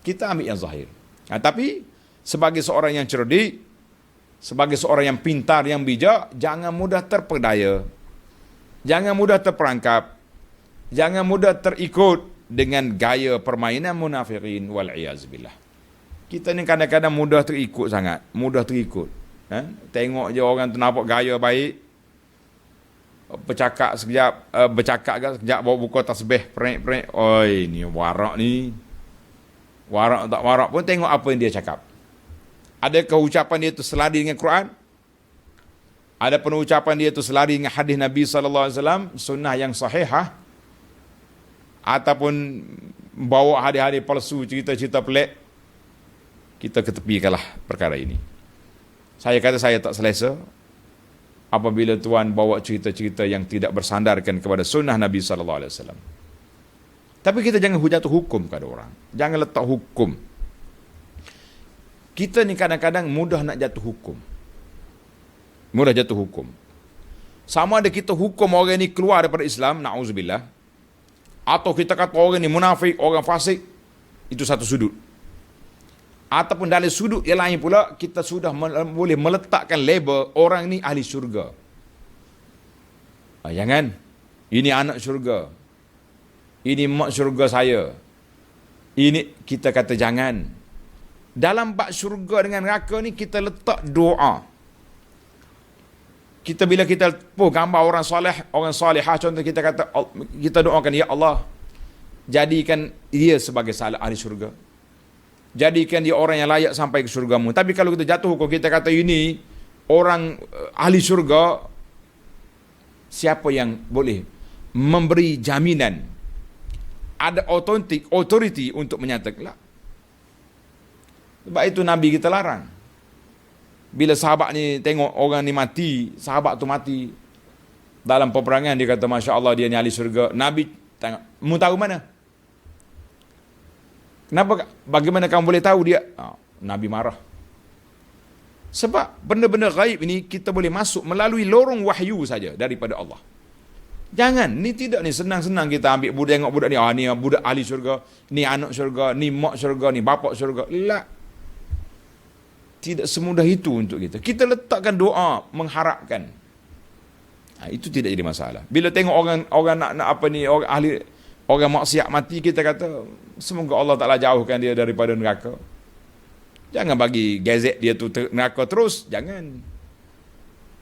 Kita ambil yang zahir. Tapi sebagai seorang yang cerdik, sebagai seorang yang pintar, yang bijak, jangan mudah terpedaya. Jangan mudah terperangkap. Jangan mudah terikut dengan gaya permainan munafikin wal'iyazbillah. Kita ni kadang-kadang mudah terikut sangat. Mudah terikut. Tengok je orang tu nampak gaya baik, bercakap sekejap, sekejap bawa buku tasbih, prek. Oi, ni warak ni. Warak tak warak pun tengok apa yang dia cakap. Adakah ucapan dia tu selari dengan Quran? Ada pun ucapan dia tu selari dengan hadis Nabi SAW, sunnah yang sahihah, ataupun bawa hadis-hadis palsu, cerita-cerita pelik. Kita ketepikanlah perkara ini. Saya kata saya tak selesa apabila tuan bawa cerita-cerita yang tidak bersandarkan kepada sunnah Nabi SAW. Tapi kita jangan jatuh hukum kepada orang. Jangan letak hukum. Kita ni kadang-kadang mudah nak jatuh hukum. Mudah jatuh hukum. Sama ada kita hukum orang ni keluar daripada Islam, na'udzubillah, atau kita kata orang ni munafik, orang fasik, itu satu sudut. Ataupun dari sudut yang lain pula, kita sudah boleh meletakkan label orang ni ahli syurga. Jangan. Ini anak syurga. Ini mak syurga saya. Ini kita kata jangan. Dalam bab syurga dengan neraka ni kita letak doa. Kita bila kita gambar orang soleh, orang salihah, contoh kita kata, kita doakan, ya Allah, jadikan dia sebagai ahli syurga. Jadikan dia orang yang layak sampai ke syurgamu. Tapi kalau kita jatuh hukum, kita kata ini orang ahli syurga, siapa yang boleh memberi jaminan, ada authority untuk menyatakan? Sebab itu Nabi kita larang. Bila sahabat ni tengok orang ni mati, sahabat tu mati dalam peperangan, dia kata Masya Allah dia ni ahli syurga. Nabi tengok, mu tahu mana? Kenapa? Bagaimana kamu boleh tahu dia? Nabi marah. Sebab benda-benda gaib ini kita boleh masuk melalui lorong wahyu saja daripada Allah. Jangan, ni tidak ni senang-senang kita ambil budak, tengok budak ni, ni budak ahli syurga, ni anak syurga, ni mak syurga, ni bapak syurga. La. Tidak semudah itu untuk kita. Kita letakkan doa mengharapkan. Itu tidak jadi masalah. Bila tengok orang nak apa ni, orang ahli Orang maksiat mati, kita kata semoga Allah Ta'ala jauhkan dia daripada neraka. Jangan bagi gazet dia tu neraka terus, jangan.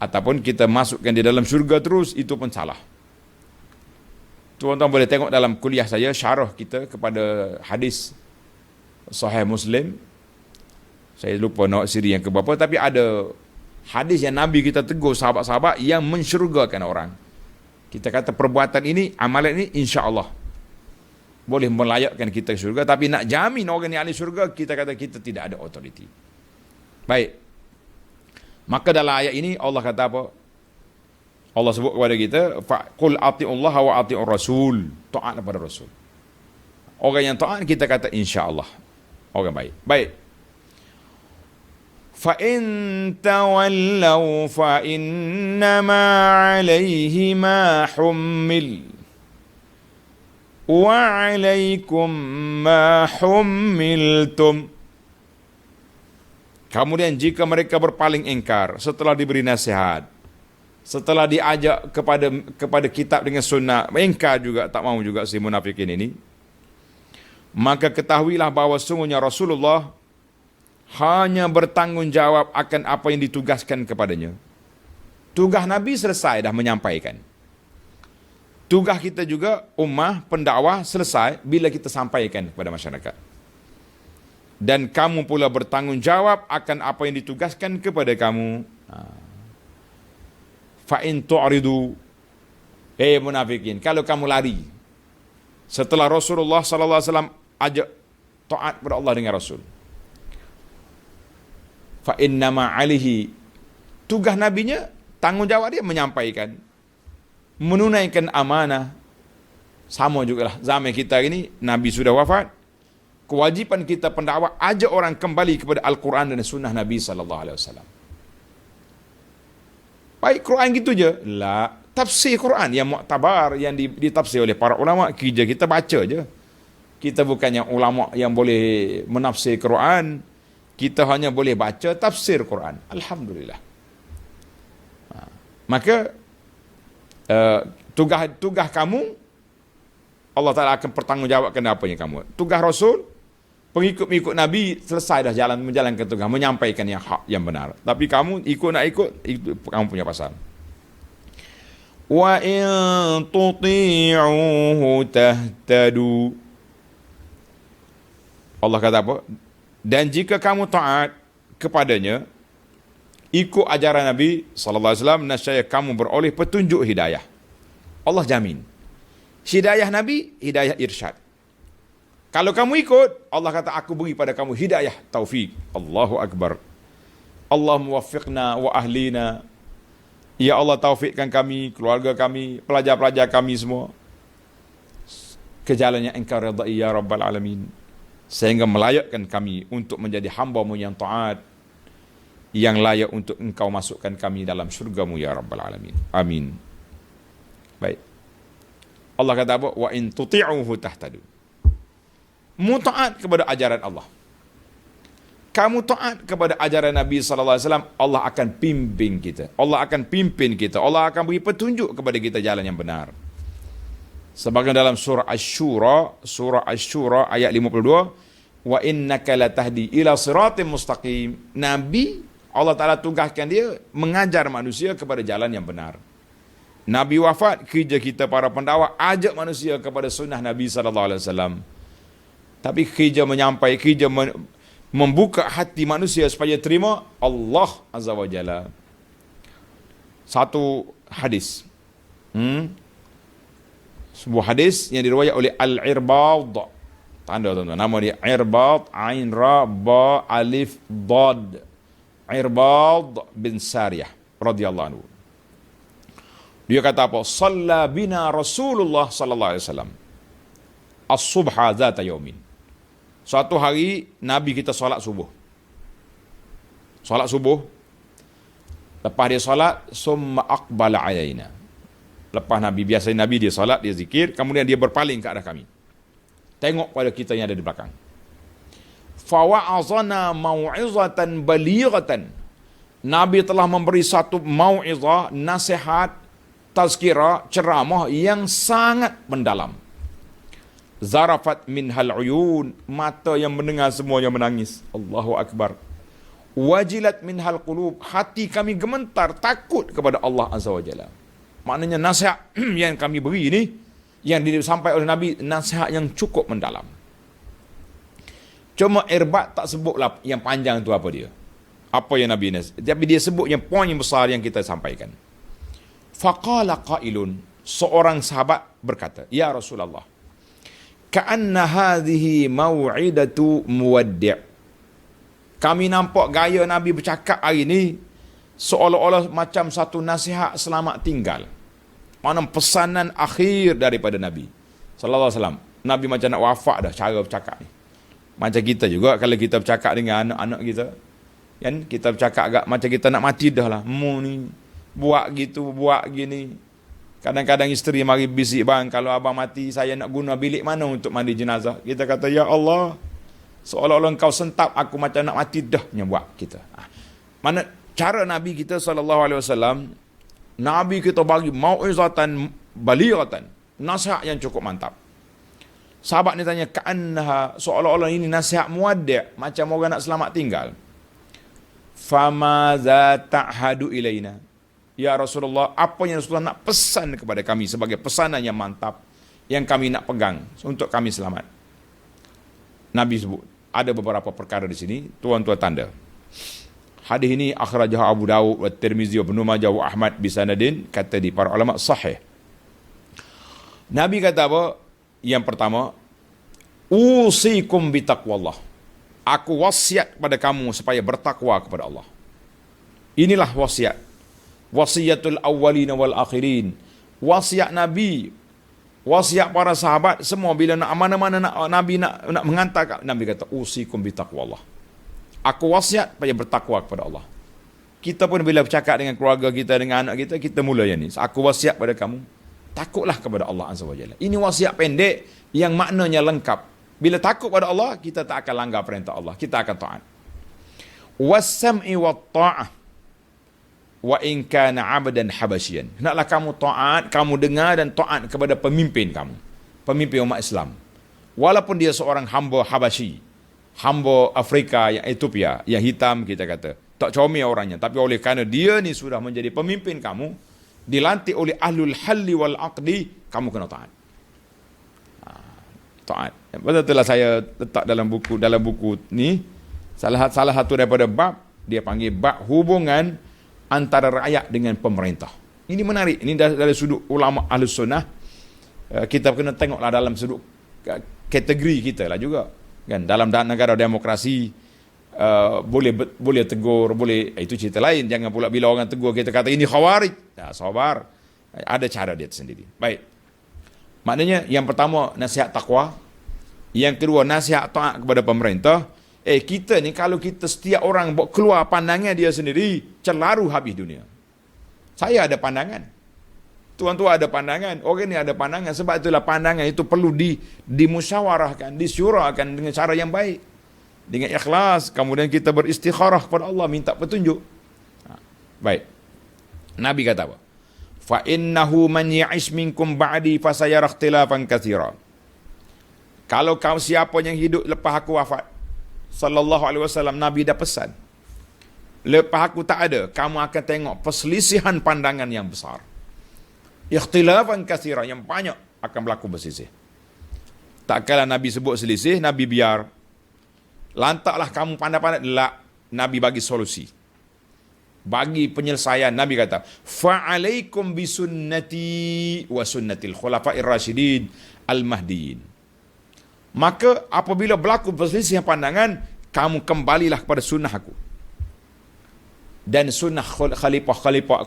Ataupun kita masukkan dia dalam syurga terus, itu pun salah. Tuan-tuan boleh tengok dalam kuliah saya, syarah kita kepada hadis Sahih Muslim. Saya lupa nak siri yang keberapa, tapi ada hadis yang Nabi kita tegur sahabat-sahabat yang mensyurgakan orang. Kita kata perbuatan ini, amalan ini, insya-Allah boleh melayakkan kita ke syurga, tapi nak jamin orang ni ahli syurga, kita kata kita tidak ada autoriti. Baik. Maka dalam ayat ini Allah kata apa? Allah sebut kepada kita, qul ati'ullah wa ati'ur rasul. Taat kepada Rasul. Orang yang taat kita kata insya-Allah orang baik. Baik. Fa in tawallaw fa innama 'alaihi ma hummil wa 'alaikum ma hummiltum. Kemudian jika mereka berpaling ingkar setelah diberi nasihat, setelah diajak kepada kitab dengan sunnah, ingkar juga, tak mau juga si munafikin ini, maka ketahuilah bahawa sungguhnya Rasulullah hanya bertanggungjawab akan apa yang ditugaskan kepadanya. Tugas Nabi selesai dah menyampaikan. Tugas kita juga ummah pendakwah selesai bila kita sampaikan kepada masyarakat. Dan kamu pula bertanggungjawab akan apa yang ditugaskan kepada kamu. Fa in tu'ridu, munafikin, kalau kamu lari setelah Rasulullah sallallahu alaihi wasallam ajak taat kepada Allah dengan Rasul, fa innama alihi, tugas nabinya, tanggungjawab dia menyampaikan, menunaikan amanah. Sama jugalah zaman kita ini, Nabi sudah wafat, kewajipan kita pendakwah ajak orang kembali kepada Al-Quran dan Sunnah Nabi sallallahu alaihi wasallam. Baik, Quran gitu je? La, tafsir Quran yang muktabar, yang ditafsir oleh para ulama, kita baca je. Kita bukan yang ulama yang boleh menafsir Quran, kita hanya boleh baca tafsir Quran. Alhamdulillah. Maka tugas kamu, Allah Ta'ala akan pertanggungjawabkan apa yang kamu. Tugas Rasul, pengikut-pengikut Nabi selesai dah menjalankan tugas, menyampaikan yang hak, yang benar. Tapi kamu nak ikut, itu kamu punya pasal. Wa in tuti'uhu tahtadu. Allah kata apa? Dan jika kamu taat kepadanya, ikut ajaran Nabi sallallahu alaihi wasallam, nescaya kamu beroleh petunjuk hidayah. Allah jamin. Hidayah Nabi, hidayah irsyad. Kalau kamu ikut, Allah kata aku beri pada kamu hidayah taufik. Allahu Akbar. Allah muwaffiqna wa ahlina. Ya Allah, taufikkan kami, keluarga kami, pelajar-pelajar kami semua ke jalan yang engkau redai ya Rabbal Alamin, sehingga melayakkan kami untuk menjadi hamba-Mu yang taat, yang layak untuk engkau masukkan kami dalam syurga-Mu ya Rabbal Alamin. Amin. Baik. Allah kata apa? Wa in tuti'uhu tahtadu. Mutaat kepada ajaran Allah. Kamu taat kepada ajaran Nabi sallallahu alaihi wasallam, Allah akan pimpin kita. Allah akan pimpin kita. Allah akan beri petunjuk kepada kita jalan yang benar. Sebagaimana dalam surah Asy-Syura ayat 52, wa innaka latahdi ila siratim mustaqim. Nabi, Allah Taala tugaskan dia mengajar manusia kepada jalan yang benar. Nabi wafat, kerja kita para pendakwah ajak manusia kepada sunnah Nabi sallallahu alaihi wasallam. Tapi kerja membuka hati manusia supaya terima Allah Azza wa Jalla. Satu hadis. Sebuah hadis yang diriwayat oleh Al-Irbad. Tanda tuan-tuan, nama dia Irbad, Ain Ra Ba Alif Dad. Irbad bin Sariyah radhiyallahu anhu. Dia kata apa? Shalla bina Rasulullah sallallahu alaihi wasallam as-subha zata yaumin. Suatu hari Nabi kita solat subuh. Solat subuh. Lepas dia solat, summa aqbala alaina. Lepas biasanya Nabi dia solat, dia zikir, kemudian dia berpaling ke arah kami. Tengok pada kita yang ada di belakang. Fa wa'azana mau'izatan balighatan. Nabi telah memberi satu mau'izah, nasihat, tazkirah, ceramah yang sangat mendalam. zarafat minhal uyun, mata yang mendengar semuanya menangis. Allahu akbar. Wajilat minhal qulub, hati kami gemetar takut kepada Allah Azza wa Jalla. Maknanya nasihat yang kami beri ini, yang disampaikan oleh Nabi, nasihat yang cukup mendalam. Cuma Irbat tak sebutlah yang panjang tu apa dia. Apa yang Nabi Nas. Tapi dia sebut yang poin yang besar yang kita sampaikan. Faqala qailun, seorang sahabat berkata, "Ya Rasulullah, ka'anna hadhihi mau'idatu muwaddi'." Kami nampak gaya Nabi bercakap hari ini seolah-olah macam satu nasihat selamat tinggal. Mana pesanan akhir daripada Nabi sallallahu alaihi wasallam. Nabi macam nak wafat dah cara bercakap ni. Macam kita juga kalau kita bercakap dengan anak-anak kita, kan kita bercakap agak macam kita nak mati dah lah. Mu ni buat gitu, buat gini. Kadang-kadang isteri mari bisik, "Bang, kalau abang mati saya nak guna bilik mana untuk mandi jenazah?" Kita kata, "Ya Allah, seolah-olah engkau sentap aku macam nak mati dah," buat kita. Mana cara Nabi kita SAW, Nabi kita bagi mau'izatan balighatan, nasihat yang cukup mantap. Sahabat ni tanya, "Ka'annaha," seolah-olah ini nasihat muwaddi', macam orang nak selamat tinggal. "Famaza ta'hadu ilaina?" Ya Rasulullah, apa yang Rasulullah nak pesan kepada kami sebagai pesanan yang mantap, yang kami nak pegang untuk kami selamat? Nabi sebut, ada beberapa perkara di sini, tuan-tuan tanda. Hadis ini akhrajah Abu Dawud wa Tirmizi wa Ibnu Majah wa Ahmad bi sanadin, kata di para ulama sahih. Nabi kata apa? Yang pertama, usikum bi taqwallah. Aku wasiat kepada kamu supaya bertakwa kepada Allah. Inilah wasiat. Wasiatul awwalin wal akhirin. Wasiat Nabi, wasiat para sahabat, semua bila nak mana-mana nak Nabi nak menghantar, Nabi kata usikum bi taqwallah. Aku wasiat supaya bertakwa kepada Allah. Kita pun bila bercakap dengan keluarga kita, dengan anak kita, kita mula yang ni. Aku wasiat pada kamu, takutlah kepada Allah Azza wa Jalla. Ini wasiat pendek yang maknanya lengkap. Bila takut pada Allah, kita tak akan langgar perintah Allah, kita akan taat. Was-sam'i wat-ta'ah wa in kana 'abdan habasyian. Hendaklah kamu taat, kamu dengar dan taat kepada pemimpin kamu, pemimpin umat Islam. Walaupun dia seorang hamba Habasyi, hamba Afrika yang Ethiopia, yang hitam kita kata, tak comel orangnya, tapi oleh kerana dia ni sudah menjadi pemimpin kamu, dilantik oleh ahlul halli wal aqdi, kamu kena taat. Taat. Betul-betul saya letak dalam buku ni salah satu daripada bab, dia panggil bab hubungan antara rakyat dengan pemerintah. Ini menarik. Ini dari sudut ulama Ahlus Sunnah. Kita kena tengoklah dalam sudut kategori kita lah juga. Kan dalam negara demokrasi, boleh tegur, boleh, itu cerita lain. Jangan pula bila orang tegur kita kata ini khawarij. Sabar. Ada cara dia sendiri. Baik. Maknanya yang pertama nasihat takwa, yang kedua nasihat taat kepada pemerintah. Kita ni kalau kita setiap orang buat keluar pandangan dia sendiri, celaru habis dunia. Saya ada pandangan, tuan-tuan ada pandangan, orang ni ada pandangan. Sebab itulah pandangan itu perlu dimusyawarahkan, disyurahkan dengan cara yang baik, dengan ikhlas. Kemudian kita beristikharah kepada Allah, minta petunjuk. Baik. Nabi kata apa? Fa innahu man ya'ish minkum ba'di fasayara ikhtilafan katsira. Kalau kau siapa yang hidup lepas aku wafat, sallallahu alaihi wasallam, Nabi dah pesan, lepas aku tak ada, kamu akan tengok perselisihan pandangan yang besar. Ikhtilafan katsira, yang banyak akan berlaku berselisih. Tak kala Nabi sebut selisih, Nabi biar. Lantaklah kamu pandai-pandai. Nabi bagi solusi, bagi penyelesaian. Nabi kata, fa'alaikum bisunnati wa sunnatil khulafa'ir rasyidin al-mahdiyin. Maka apabila berlaku perselisihan pandangan, kamu kembalilah kepada sunnah aku dan sunnah khalifah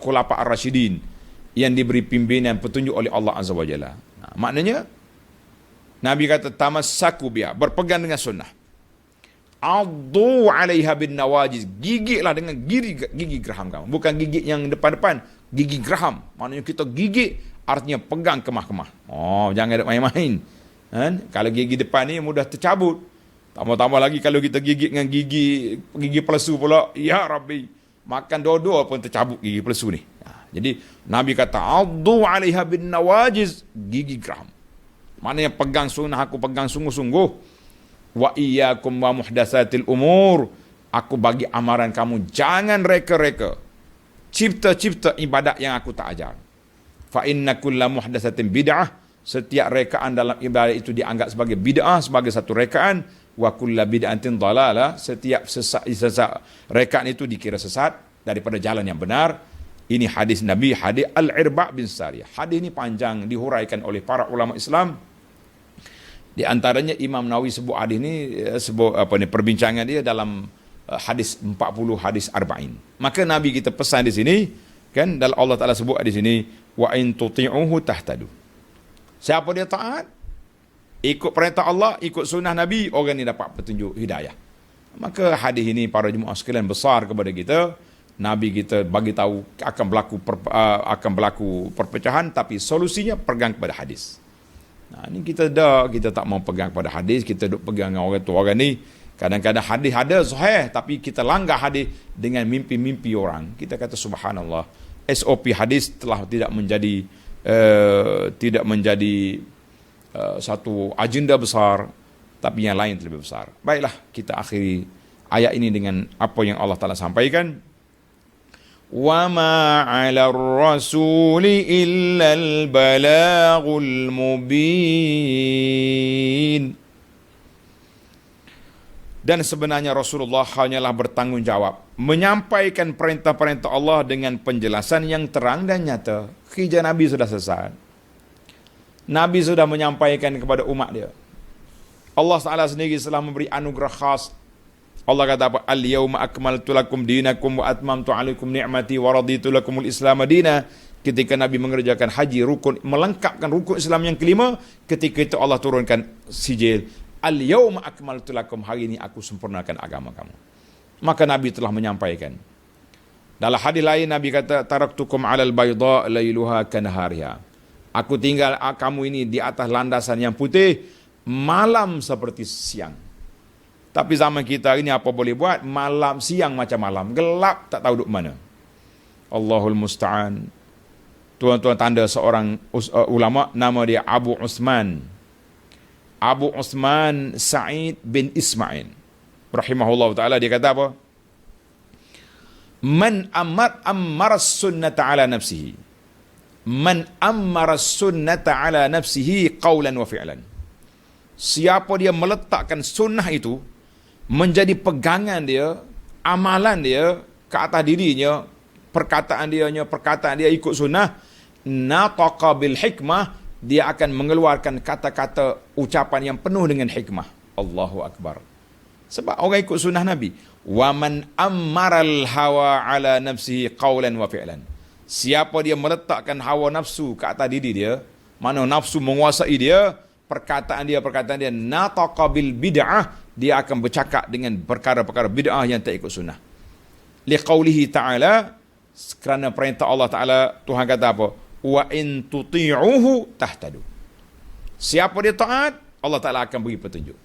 khulafa ar-rasyidin yang diberi pimpinan petunjuk oleh Allah Azza wa Jalla. Maknanya Nabi kata tamassaku biha, berpegang dengan sunnah. Addu 'alaiha bin nawajiz, gigitlah dengan gigi geraham kamu, bukan gigit yang depan-depan, gigi geraham. Maknanya kita gigit, artinya pegang kemah-kemah. Jangan ada main-main. Kalau gigi depan ni mudah tercabut, tambah-tambah lagi kalau kita gigit dengan gigi pelesu pula, ya Rabbi, makan dua-dua pun tercabut gigi pelesu ni. Jadi Nabi kata addu 'alaiha bin nawajiz, gigi geram. Maknanya pegang sunnah aku pegang sungguh-sungguh. Wa iyyakum wa muhdatsatil umur. Aku bagi amaran kamu, jangan reka-reka cipta-cipta ibadat yang aku tak ajar. Fa inna kulla muhdatsatin bid'ah. Setiap rekaan dalam ibadat itu dianggap sebagai bid'ah, sebagai satu rekaan. Wa kulla bid'atin dhalalah. Setiap sesat rekaan itu dikira sesat daripada jalan yang benar. Ini hadis Nabi, hadis Al-Irba' bin Sariyah. Hadis ini panjang, dihuraikan oleh para ulama Islam. Di antaranya Imam Nawawi sebut hadis ini, perbincangan dia dalam hadis 40, hadis arba'in. Maka Nabi kita pesan di sini, kan, dalam Allah Taala sebut di sini, wa in tuti'uhu tahtadu. Siapa dia taat, ikut perintah Allah, ikut sunnah Nabi, orang ni dapat petunjuk hidayah. Maka hadis ini para jemaah sekalian besar kepada kita. Nabi kita bagi tahu akan berlaku perpecahan, tapi solusinya pegang kepada hadis. Nah, ini kita tak mau pegang kepada hadis, kita duk pegang dengan orang tu orang ni. Kadang-kadang hadis ada sahih, tapi kita langgar hadis dengan mimpi-mimpi orang. Kita kata subhanallah, SOP hadis telah tidak menjadi satu agenda besar, tapi yang lain lebih besar. Baiklah, kita akhiri ayat ini dengan apa yang Allah Ta'ala sampaikan. Wa ma 'ala ar-rasuli illa al-balaghul mubin. Dan sebenarnya Rasulullah hanyalah bertanggungjawab menyampaikan perintah-perintah Allah dengan penjelasan yang terang dan nyata. Hijrah Nabi sudah selesai. Nabi sudah menyampaikan kepada umat dia. Allah Ta'ala sendiri telah memberi anugerah khas. Allah kata apa? Al-yawma akmaltu lakum dinakum wa atmamtu alaikum ni'mati wa raditu lakumul islam dina. Ketika Nabi mengerjakan haji, rukun, melengkapkan rukun Islam yang kelima, ketika itu Allah turunkan sijil. Al-yawma akmaltu lakum, hari ini aku sempurnakan agama kamu. Maka Nabi telah menyampaikan. Dalam hadis lain Nabi kata, taraktukum 'alal bayda lailuha kanahariha. Aku tinggal kamu ini di atas landasan yang putih, malam seperti siang. Tapi zaman kita ini apa boleh buat? Malam siang macam malam, gelap tak tahu duduk mana. Allahul musta'an. Tuan-tuan tanda seorang ulama, nama dia Abu Usman Sa'id bin Ismail rahimahullah ta'ala. Dia kata apa? Man ammara sunnata ala nafsihi. Man ammara sunnata ala nafsihi qawlan wa fi'lan. Siapa dia meletakkan sunnah itu menjadi pegangan dia, amalan dia ke atas dirinya, perkataan dia ikut sunnah, nataqa bil hikmah, dia akan mengeluarkan kata-kata ucapan yang penuh dengan hikmah. Allahu Akbar. Sebab orang ikut sunnah Nabi. Wa man ammaral hawa ala nafsihi qawlan wa fi'lan. Siapa dia meletakkan hawa nafsu ke atas diri dia, mana nafsu menguasai dia, perkataan dia nataqa bil bid'ah, dia akan bercakap dengan perkara-perkara bid'ah yang tak ikut sunnah. Liqaulihi ta'ala, kerana perintah Allah Ta'ala, Tuhan kata apa? Wa in tuti'uhu tahtadu. Siapa dia taat, Allah Ta'ala akan beri petunjuk.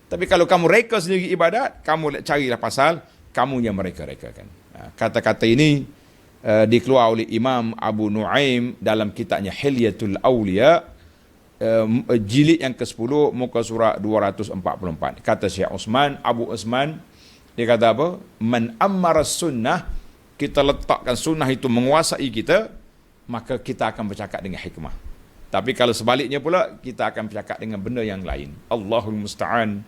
Tapi kalau kamu reka sendiri ibadat, kamu carilah pasal, kamu yang mereka-rekakan. Kata-kata ini dikeluar oleh Imam Abu Nuaim dalam kitabnya Hilyatul Awliya, jilid yang ke-10, muka surat 244. Kata Syekh Abu Usman, dia kata apa? Man ammara sunnah, kita letakkan sunnah itu menguasai kita, maka kita akan bercakap dengan hikmah. Tapi kalau sebaliknya pula, kita akan bercakap dengan benda yang lain. Allahul musta'an.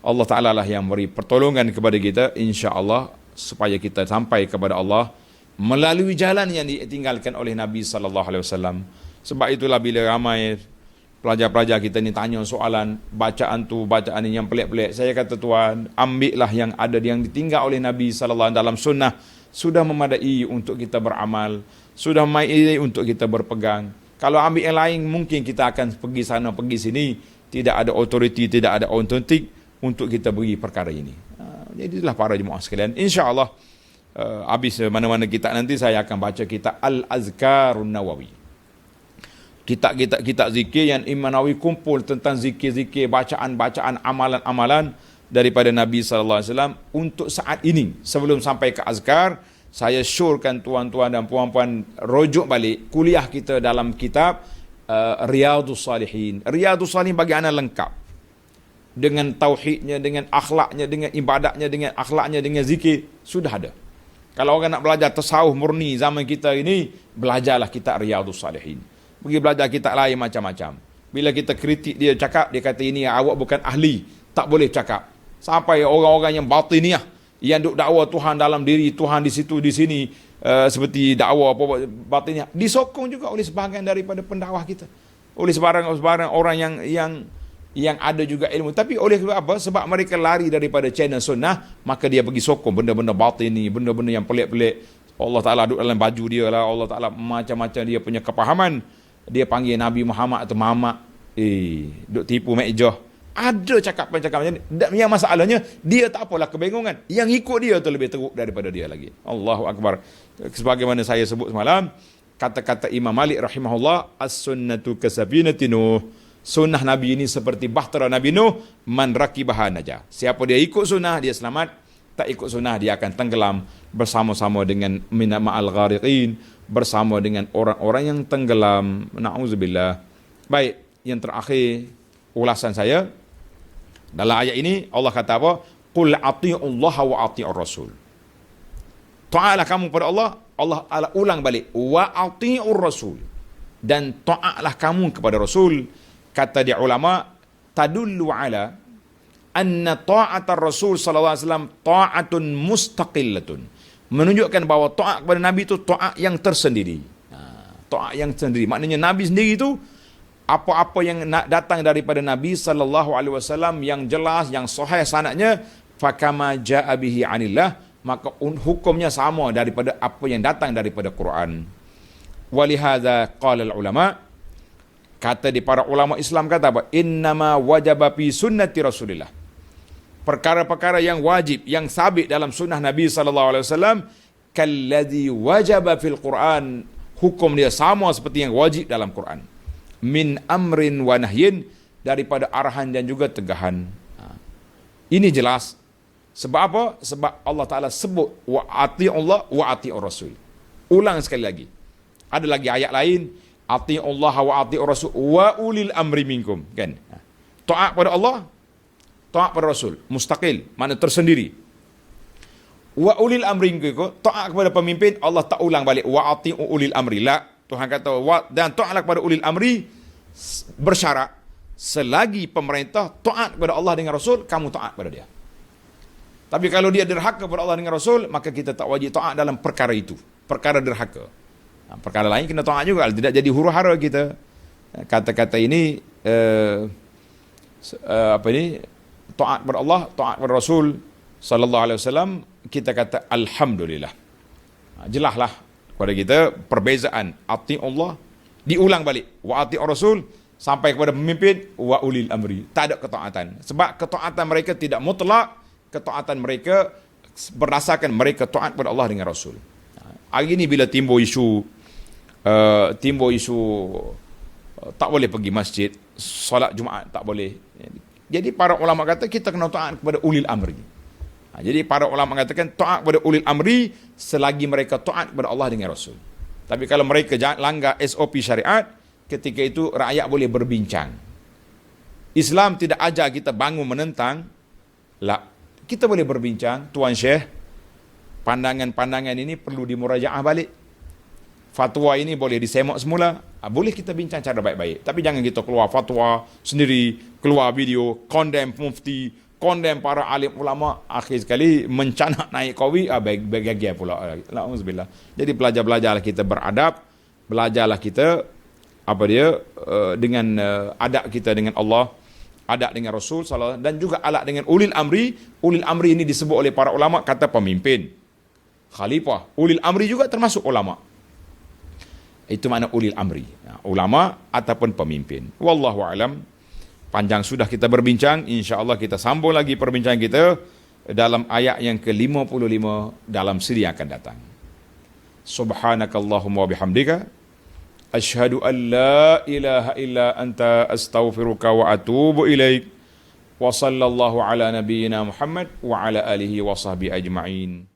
Allah Ta'ala lah yang beri pertolongan kepada kita, insya-Allah, supaya kita sampai kepada Allah melalui jalan yang ditinggalkan oleh Nabi SAW. Sebab itulah bila ramai pelajar-pelajar kita ni tanya soalan, bacaan ini yang pelik-pelik, saya kata tuan, ambillah yang ada yang ditinggal oleh Nabi SAW dalam sunnah. Sudah memadai untuk kita beramal, sudah memadai untuk kita berpegang. Kalau ambil yang lain, mungkin kita akan pergi sana, pergi sini, tidak ada autoriti, tidak ada otentik untuk kita beri perkara ini. Jadilah para jemaah sekalian, insya-Allah habis mana-mana kitab nanti saya akan baca kitab Al-Azkarun Nawawi. Kitab zikir yang Imam Nawawi kumpul tentang zikir-zikir, bacaan-bacaan, amalan-amalan daripada Nabi SAW untuk saat ini. Sebelum sampai ke azkar, saya syorkan tuan-tuan dan puan-puan rujuk balik kuliah kita dalam kitab Riyadhus Salihin. Riyadhus Salihin bagi anak lengkap. Dengan tauhidnya, dengan akhlaknya, dengan ibadatnya, dengan akhlaknya, dengan zikir. Sudah ada. Kalau orang nak belajar tasawuf murni zaman kita ini, belajarlah kitab Riyadhus Salihin. Pergi belajar kitab lain macam-macam. Bila kita kritik dia cakap, dia kata ini awak bukan ahli. Tak boleh cakap. Sampai orang-orang yang batiniah, yang duk dakwa Tuhan dalam diri, Tuhan di situ, di sini, seperti dakwa apa batiniah, disokong juga oleh sebahagian daripada pendakwah kita. Oleh sebarang orang yang ada juga ilmu. Tapi oleh apa? Sebab mereka lari daripada channel sunnah, maka dia pergi sokong benda-benda batin ni, benda-benda yang pelik-pelik. Allah Ta'ala duduk dalam baju dia lah. Allah Ta'ala macam-macam dia punya kepahaman. Dia panggil Nabi Muhammad atau Muhammad. Duk tipu mekjah. Ada cakapan-cakapan macam ni. Yang masalahnya, dia tak apalah kebingungan. Yang ikut dia tu lebih teruk daripada dia lagi. Allahu Akbar. Sebagaimana saya sebut semalam, kata-kata Imam Malik rahimahullah, as-sunnatu kasabinati Nuh. Sunnah Nabi ini seperti bahtera Nabi Nuh, man rakibaha najah. Siapa dia ikut sunnah, dia selamat. Tak ikut sunnah, dia akan tenggelam bersama-sama dengan ma'al ghariqin, bersama dengan orang-orang yang tenggelam. Na'udzubillah. Baik, yang terakhir ulasan saya dalam ayat ini, Allah kata apa? Qul ati'ullaha wa ati'ur rasul. Ta'ala kamu pada Allah. Allah ulang balik, wa ati'ur rasul, dan ta'atlah kamu kepada Rasul. Kata dia ulama, tadullu ala anna ta'atar Rasul sallallahu alaihi wasallam ta'atun mustaqillatun. Menunjukkan bahawa ta'at kepada Nabi itu ta'at yang tersendiri. Ta'at yang sendiri. Maknanya Nabi sendiri itu, apa-apa yang datang daripada Nabi sallallahu alaihi wasallam yang jelas, yang sahih sanadnya, fakama jaa bihi anillah, maka hukumnya sama daripada apa yang datang daripada Quran. Walihadza qala ulama, kata di para ulama Islam kata apa? Innama wajaba fi sunnati Rasulillah. Perkara-perkara yang wajib, yang sabit dalam sunnah Nabi sallallahu alaihi wasallam, kalladzi wajaba fil Quran, hukum dia sama seperti yang wajib dalam Quran. Min amrin wa nahyin, daripada arahan dan juga tegahan. Ini jelas. Sebab apa? Sebab Allah Ta'ala sebut wa ati'ullah wa ati'ur rasul. Ulang sekali lagi. Ada lagi ayat lain, ati'ullah wa ati'ur rasul wa ulil amri minkum, kan? Taat pada Allah, taat pada Rasul, mustaqil, makna tersendiri. Wa ulil amri minkum, taat kepada pemimpin, Allah tak ulang balik wa ati'u ulil amri. La, Tuhan kata dan taatlah kepada ulil amri, bersyarat selagi pemerintah taat kepada Allah dengan Rasul, kamu taat kepada dia. Tapi kalau dia derhaka kepada Allah dengan Rasul, maka kita tak wajib taat dalam perkara itu, perkara derhaka. Perkara lain kena taat juga, tidak jadi huru-hara kita. Kata-kata ini taat kepada Allah, taat kepada Rasul sallallahu alaihi wasallam, kita kata alhamdulillah. Jelaslah kepada kita perbezaan ati Allah, diulang balik wa ati Rasul, sampai kepada pemimpin wa ulil amri. Tak ada ketaatan. Sebab ketaatan mereka tidak mutlak, ketaatan mereka berdasarkan mereka taat kepada Allah dengan Rasul. Hari ini bila timbul isu tak boleh pergi masjid, solat Jumaat tak boleh. Jadi para ulama kata kita kena taat kepada ulil amri. Jadi para ulama katakan taat kepada ulil amri selagi mereka taat kepada Allah dengan Rasul. Tapi kalau mereka langgar SOP syariat, ketika itu rakyat boleh berbincang. Islam tidak ajar kita bangun menentang. La, kita boleh berbincang, Tuan Syekh, pandangan-pandangan ini perlu dimurajaah balik. Fatwa ini boleh disemak semula. Boleh kita bincang cara baik-baik. Tapi jangan kita keluar fatwa sendiri, keluar video, condemn mufti, condemn para alim ulama, akhir sekali mencanak naik kawi, bahagia pula. Alhamdulillah. Jadi belajarlah kita beradab, belajarlah kita dengan adab kita dengan Allah, adab dengan Rasul sallallahu, dan juga adab dengan ulil amri. Ulil amri ini disebut oleh para ulama kata pemimpin, khalifah. Ulil amri juga termasuk ulama. Itu makna ulil amri, ulama ataupun pemimpin. Wallahu alam. Panjang sudah kita berbincang, insya-Allah kita sambung lagi perbincangan kita dalam ayat yang ke-55 dalam siri yang akan datang. Subhanakallahumma wa bihamdika asyhadu an la ilaha illa anta astaghfiruka wa atubu ilaik. Wa sallallahu ala nabiyyina Muhammad wa ala alihi wa sahbihi ajma'in.